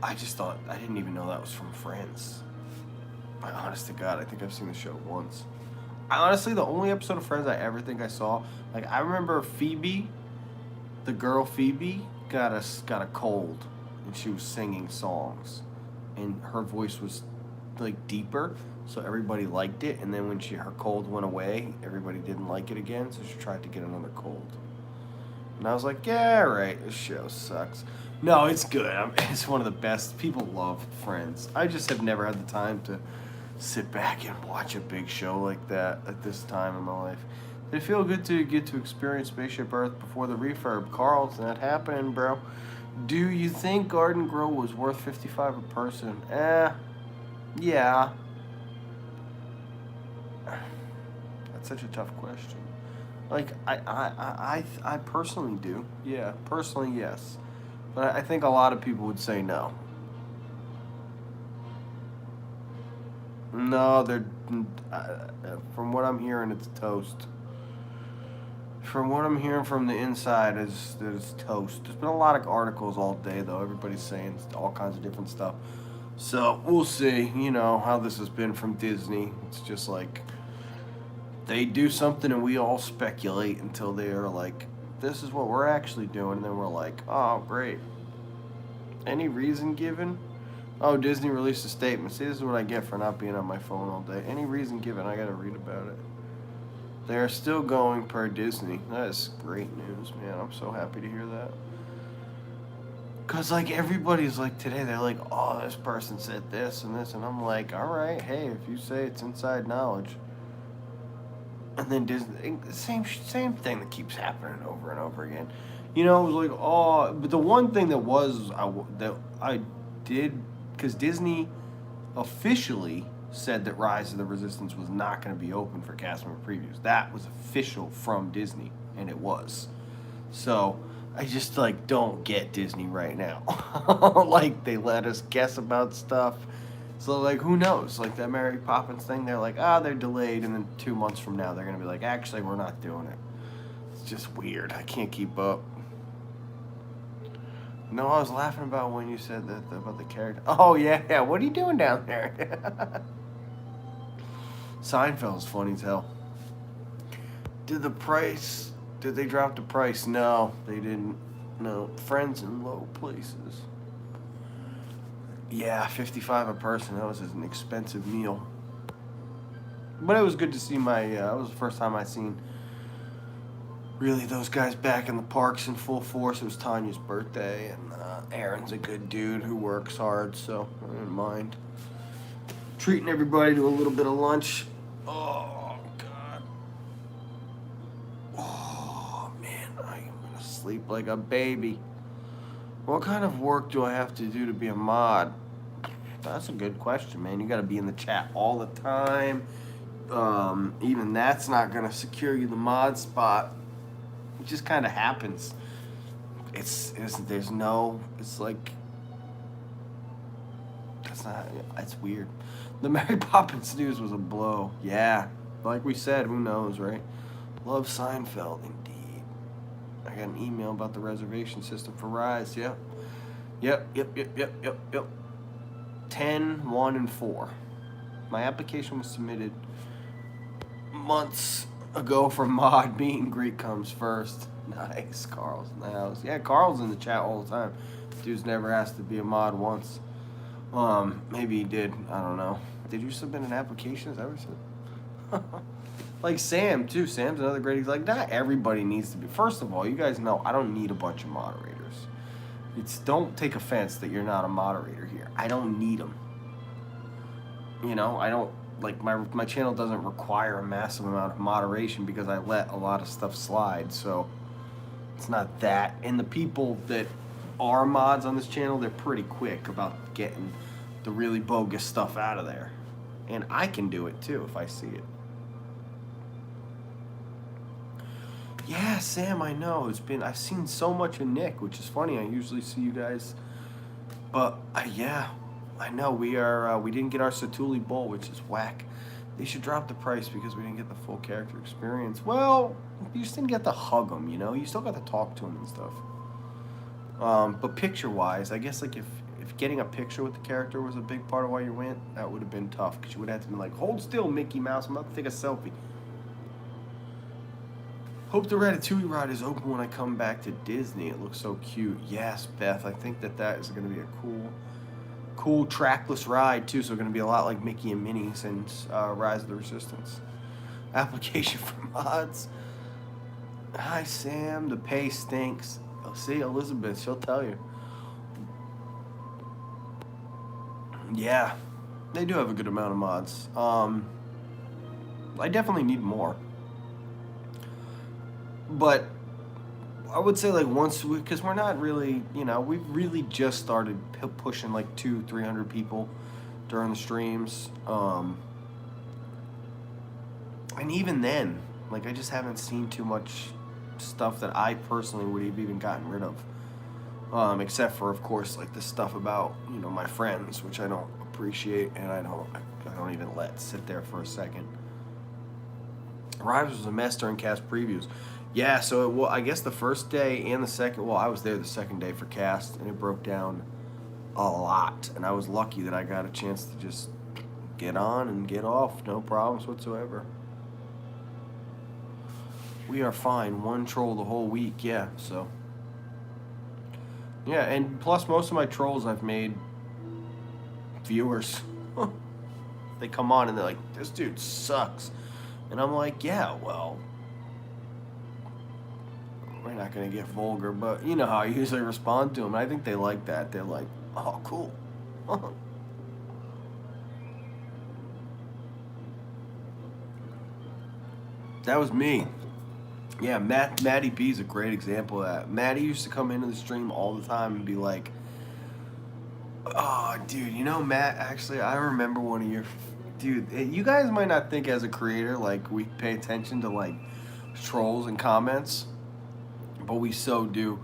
I just thought I didn't even know that was from Friends. Honest to God, I think I've seen the show once. Honestly, the only episode of Friends I ever think I saw, like I remember Phoebe, the girl Phoebe, got a cold, and she was singing songs, and her voice was like deeper, so everybody liked it. And then when her cold went away, everybody didn't like it again, so she tried to get another cold. And I was like, yeah, right, this show sucks. No, it's good. It's one of the best. People love Friends. I just have never had the time to sit back and watch a big show like that at this time in my life. Did it feel good to get to experience Spaceship Earth before the refurb? Carl, it's not happening, bro. Do you think Garden Grill was worth $55 a person? Yeah. That's such a tough question. Like, I personally do. Yeah, personally, yes. But I think a lot of people would say no. No, they're... from what I'm hearing, it's toast. From what I'm hearing from the inside, is toast. There's been a lot of articles all day, though. Everybody's saying all kinds of different stuff. So, we'll see, you know, how this has been from Disney. It's just like... they do something and we all speculate until they're like, this is what we're actually doing. And then we're like, oh, great. Any reason given? Oh, Disney released a statement. See, this is what I get for not being on my phone all day. Any reason given, I gotta read about it. They're still going per Disney. That is great news, man. I'm so happy to hear that. Because, like, everybody's like, today, they're like, oh, this person said this and this. And I'm like, all right, hey, if you say it's inside knowledge. And then Disney, same thing that keeps happening over and over again. You know, it was like, oh, but the one thing that was, that I did, because Disney officially said that Rise of the Resistance was not going to be open for cast member previews. That was official from Disney, and it was. So, I just, like, don't get Disney right now. Like, they let us guess about stuff. So, like, who knows? Like, that Mary Poppins thing, they're like, they're delayed, and then 2 months from now, they're going to be like, actually, we're not doing it. It's just weird. I can't keep up. No, I was laughing about when you said that about the character. Oh, yeah. What are you doing down there? Seinfeld's funny as hell. Did they drop the price? No, they didn't. No. Friends in low places. Yeah, $55 a person. That was an expensive meal. But it was good to see it was the first time I seen really those guys back in the parks in full force. It was Tanya's birthday, and Aaron's a good dude who works hard, so I didn't mind. Treating everybody to a little bit of lunch. Oh, God. Oh, man, I am going to sleep like a baby. What kind of work do I have to do to be a mod? That's a good question, man. You got to be in the chat all the time. Even that's not gonna secure you the mod spot. It just kind of happens. There's no. It's like that's not. It's weird. The Mary Poppins news was a blow. Yeah, like we said, who knows, right? Love Seinfeld, indeed. I got an email about the reservation system for Rise. Yep. 10, 1, and 4. My application was submitted months ago for mod. Meet and greet comes first. Nice. Carl's in the house. Yeah, Carl's in the chat all the time. Dude's never asked to be a mod once. Maybe he did. I don't know. Did you submit an application? Is that what you said? Like Sam, too. Sam's another great. He's like, not everybody needs to be. First of all, you guys know I don't need a bunch of moderators. Don't take offense that you're not a moderator here. I don't need them. You know, I don't, like, my channel doesn't require a massive amount of moderation because I let a lot of stuff slide, so it's not that. And the people that are mods on this channel, they're pretty quick about getting the really bogus stuff out of there. And I can do it too if I see it. Yeah, Sam, I know. I've seen so much of Nick, which is funny. I usually see you guys, but yeah, I know we didn't get our Satuli Bowl, which is whack. They should drop the price because we didn't get the full character experience. Well, you just didn't get to hug them, you know. You still got to talk to them and stuff. But picture-wise, I guess like if getting a picture with the character was a big part of why you went, that would have been tough because you would have to be like, hold still, Mickey Mouse. I'm about to take a selfie. Hope the Ratatouille ride is open when I come back to Disney. It looks so cute. Yes, Beth. I think that is going to be a cool trackless ride too. So going to be a lot like Mickey and Minnie since Rise of the Resistance. Application for mods. Hi Sam. The pay stinks. Oh, see Elizabeth. She'll tell you. Yeah, they do have a good amount of mods. I definitely need more. But I would say like because we're not really, you know, we've really just started pushing like 200-300 people during the streams. And even then, like I just haven't seen too much stuff that I personally would have even gotten rid of. Except for, of course, like the stuff about, you know, my friends, which I don't appreciate and I don't even let sit there for a second. Rise was a mess during cast previews. Yeah, so I guess the first day and the second, well, I was there the second day for cast, and it broke down a lot. And I was lucky that I got a chance to just get on and get off, no problems whatsoever. We are fine, one troll the whole week, yeah, so. Yeah, and plus most of my trolls I've made viewers. They come on and they're like, this dude sucks. And I'm like, yeah, well, we're not going to get vulgar, but you know how I usually respond to them. I think they like that. They're like, oh, cool. That was me. Yeah, Matty B is a great example of that. Matty used to come into the stream all the time and be like, oh, dude, you know, Matt, actually, I remember one of your... Dude, you guys might not think as a creator, like, we pay attention to, like, trolls and comments, but we so do.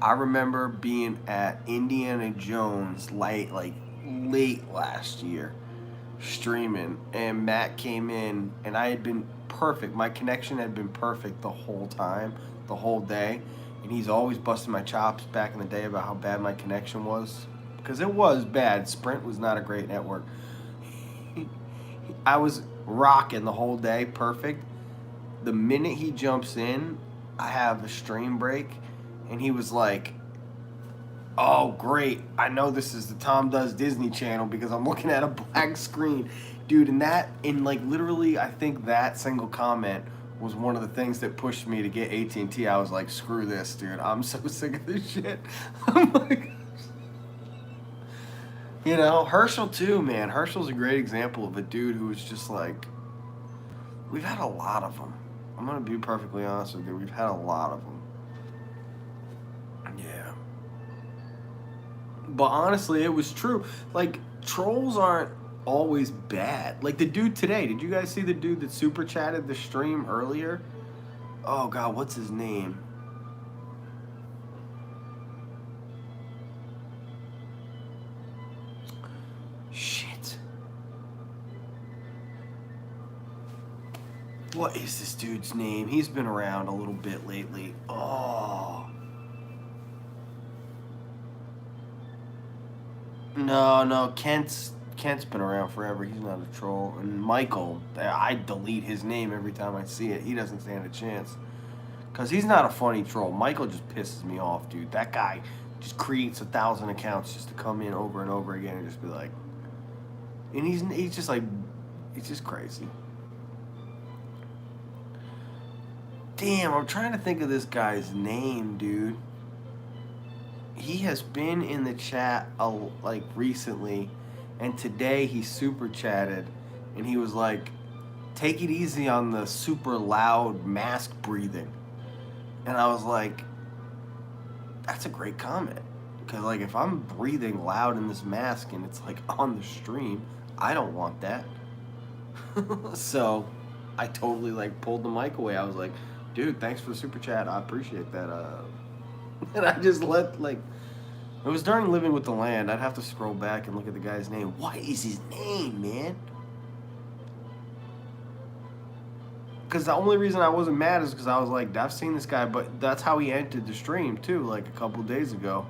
I remember being at Indiana Jones late last year, streaming, and Matt came in, and I had been perfect. My connection had been perfect the whole time, the whole day, and he's always busting my chops back in the day about how bad my connection was, because it was bad. Sprint was not a great network. I was rocking the whole day, perfect. The minute he jumps in, I have a stream break, and he was like, oh, great. I know this is the Tom Does Disney channel because I'm looking at a black screen. Dude, and like literally, I think that single comment was one of the things that pushed me to get AT&T. I was like, screw this, dude. I'm so sick of this shit. I'm like, you know, Herschel too, man. Herschel's a great example of a dude who was just like, we've had a lot of them. I'm going to be perfectly honest with you. We've had a lot of them. Yeah. But honestly, it was true. Like, trolls aren't always bad. Like the dude today. Did you guys see the dude that super chatted the stream earlier? Oh God, what's his name? Shit. What is this dude's name? He's been around a little bit lately. Oh. No, Kent's been around forever. He's not a troll. And Michael, I delete his name every time I see it. He doesn't stand a chance. Because he's not a funny troll. Michael just pisses me off, dude. That guy just creates 1,000 accounts just to come in over and over again and just be like... And he's just like... He's just crazy. Damn, I'm trying to think of this guy's name, dude. He has been in the chat like recently, and today he super chatted, and he was like, "Take it easy on the super loud mask breathing," and I was like, "That's a great comment, because like if I'm breathing loud in this mask and it's like on the stream, I don't want that." So I totally like pulled the mic away. I was like, "Dude, thanks for the super chat. I appreciate that." And I just let, like, it was during Living with the Land. I'd have to scroll back and look at the guy's name. What is his name, man? Because the only reason I wasn't mad is because I was like, I've seen this guy, but that's how he entered the stream, too, like a couple days ago.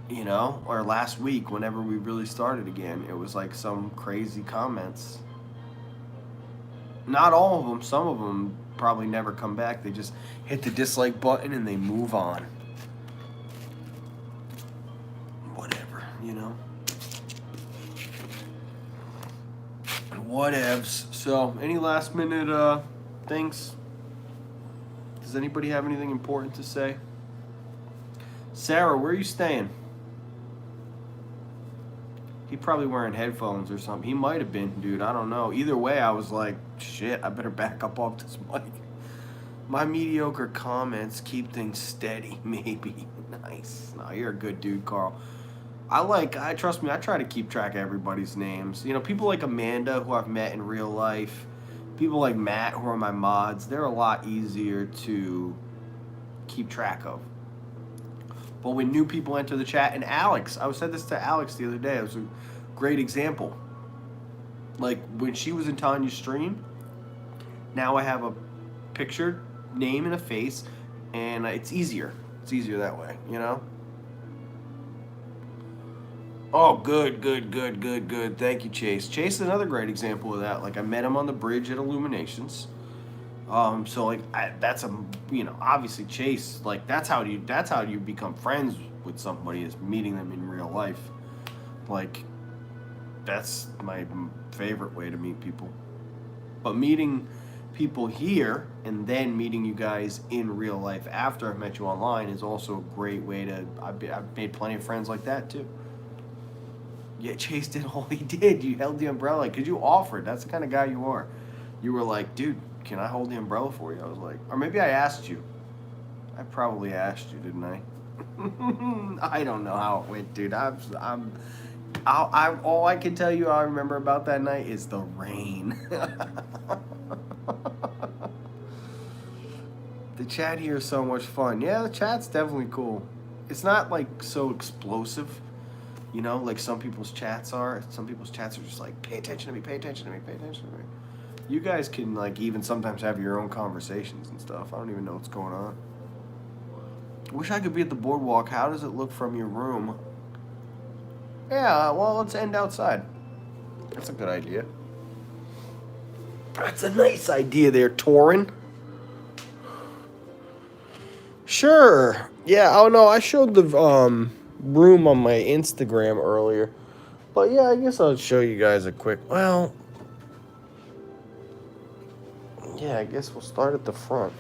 You know? Or last week, whenever we really started again. It was like some crazy comments. Not all of them. Some of them probably never come back. They just hit the dislike button and they move on. Whatever, you know? Whatevs. So, any last minute things? Does anybody have anything important to say? Sarah, where are you staying? He probably wearing headphones or something. He might have been, dude. I don't know. Either way, I was like, shit, I better back up off this mic. My mediocre comments keep things steady, maybe. Nice. No, you're a good dude, Carl. Trust me, I try to keep track of everybody's names. You know, people like Amanda, who I've met in real life, people like Matt, who are my mods, they're a lot easier to keep track of. But when new people enter the chat, and Alex, I said this to Alex the other day, it was a great example. Like, when she was in Tanya's stream, now I have a picture, name, and a face, and it's easier. It's easier that way, you know? Oh, good. Thank you, Chase. Chase is another great example of that. Like, I met him on the bridge at Illuminations. So like that's a, you know, obviously Chase, like that's how you become friends with somebody, is meeting them in real life. Like, that's my favorite way to meet people. But meeting people here and then meeting you guys in real life after I've met you online is also a great way to. I've made plenty of friends like that too. Yeah, Chase did all he did. You held the umbrella because you offered. That's the kind of guy you are. You were like, dude, can I hold the umbrella for you? I was like, or maybe I asked you. I probably asked you, didn't I? I don't know how it went, dude. All I can tell you I remember about that night is the rain. The chat here is so much fun. Yeah, the chat's definitely cool. It's not like so explosive, you know, like some people's chats are. Some people's chats are just like, pay attention to me, pay attention to me, pay attention to me. You guys can like even sometimes have your own conversations and stuff. I don't even know what's going on. Wish I could be at the boardwalk. How does it look from your room? Yeah, well, let's end outside. That's a good idea. That's a nice idea there, Torin. Sure. Yeah, oh no, I showed the room on my Instagram earlier. But yeah, I guess I'll show you guys a quick, well, yeah, I guess we'll start at the front.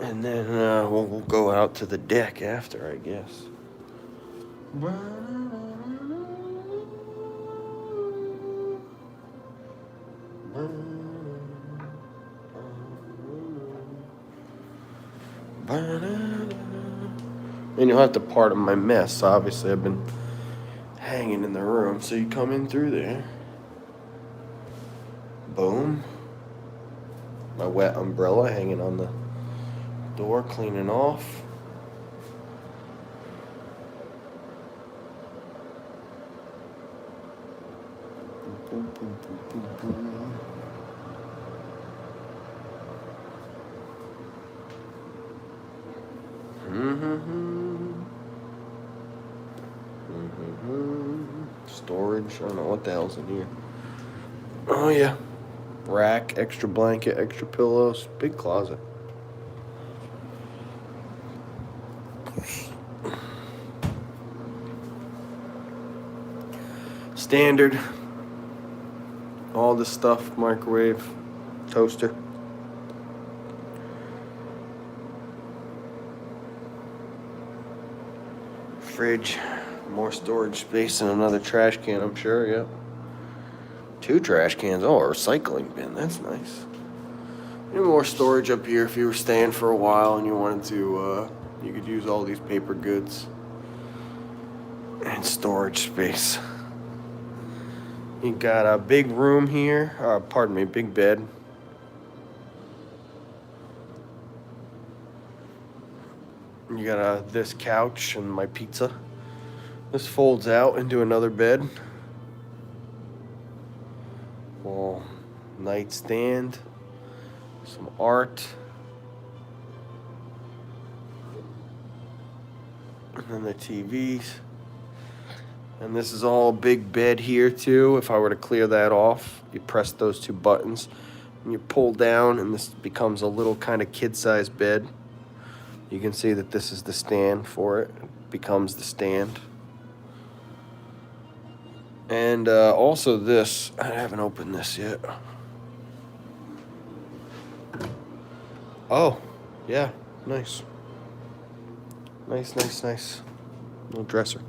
And then we'll go out to the deck after, I guess. And you'll have to pardon my mess. Obviously, I've been hanging in the room. So you come in through there. Boom. My wet umbrella hanging on the door, cleaning off. Boom, boom, boom, boom, boom. Storage. I don't know what the hell's in here. Oh yeah. Rack, extra blanket, extra pillows, big closet. Standard. All this stuff, microwave, toaster. Fridge, more storage space, and another trash can, I'm sure, yep. 2 trash cans. Oh, a recycling bin, that's nice. And more storage up here if you were staying for a while and you wanted to, you could use all these paper goods. And storage space. You got a big room here, pardon me, big bed. You got this couch and my pizza. This folds out into another bed. Little nightstand. Some art. And then the TVs. And this is all a big bed here too. If I were to clear that off, you press those 2 buttons and you pull down and this becomes a little kind of kid-sized bed. You can see that this is the stand for it. It becomes the stand. And also this, I haven't opened this yet. Oh, yeah, nice. Nice. Little dresser.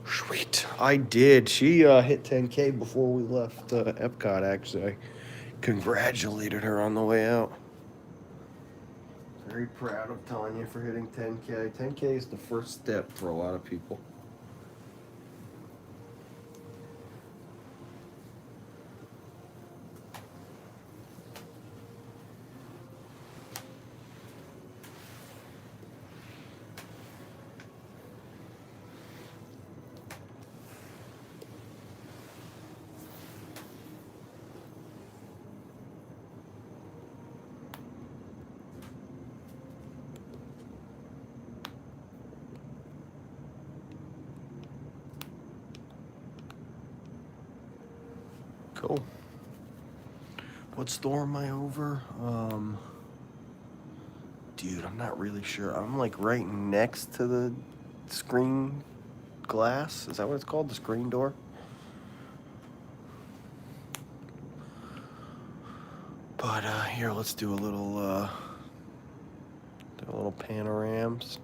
Sweet. I did. She hit 10K before we left Epcot, actually. I congratulated her on the way out. Very proud of Tanya for hitting 10K. 10K is the first step for a lot of people. Cool. What store am I over? Dude, I'm not really sure. I'm like right next to the screen glass. Is that what it's called? The screen door? But here, let's do a little panorams.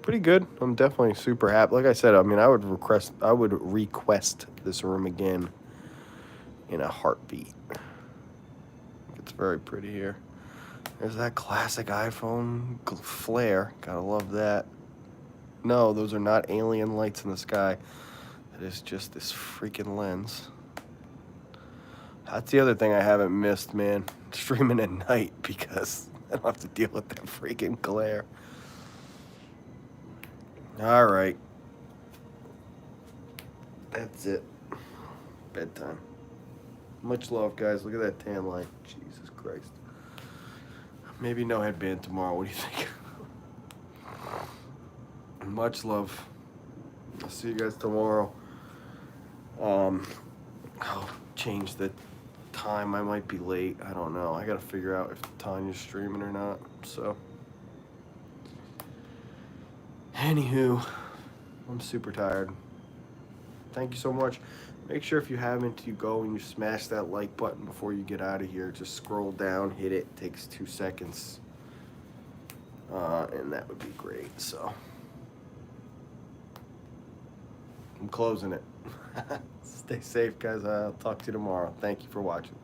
Pretty good. I'm definitely super happy. Like I said, I mean, I would request this room again in a heartbeat. It's very pretty here. There's that classic iPhone flare. Gotta love that. No, those are not alien lights in the sky. That is just this freaking lens. That's the other thing I haven't missed, man. Streaming at night because I don't have to deal with that freaking glare. All right. That's it. Bedtime. Much love, guys. Look at that tan line. Jesus Christ. Maybe no headband tomorrow. What do you think? Much love. I'll see you guys tomorrow. I'll change the time. I might be late. I don't know. I gotta figure out if Tanya's streaming or not. So, anywho, I'm super tired. Thank you so much. Make sure if you haven't, you go and you smash that like button before you get out of here. Just scroll down, hit it. It takes 2 seconds. And that would be great. So, I'm closing it. Stay safe, guys. I'll talk to you tomorrow. Thank you for watching.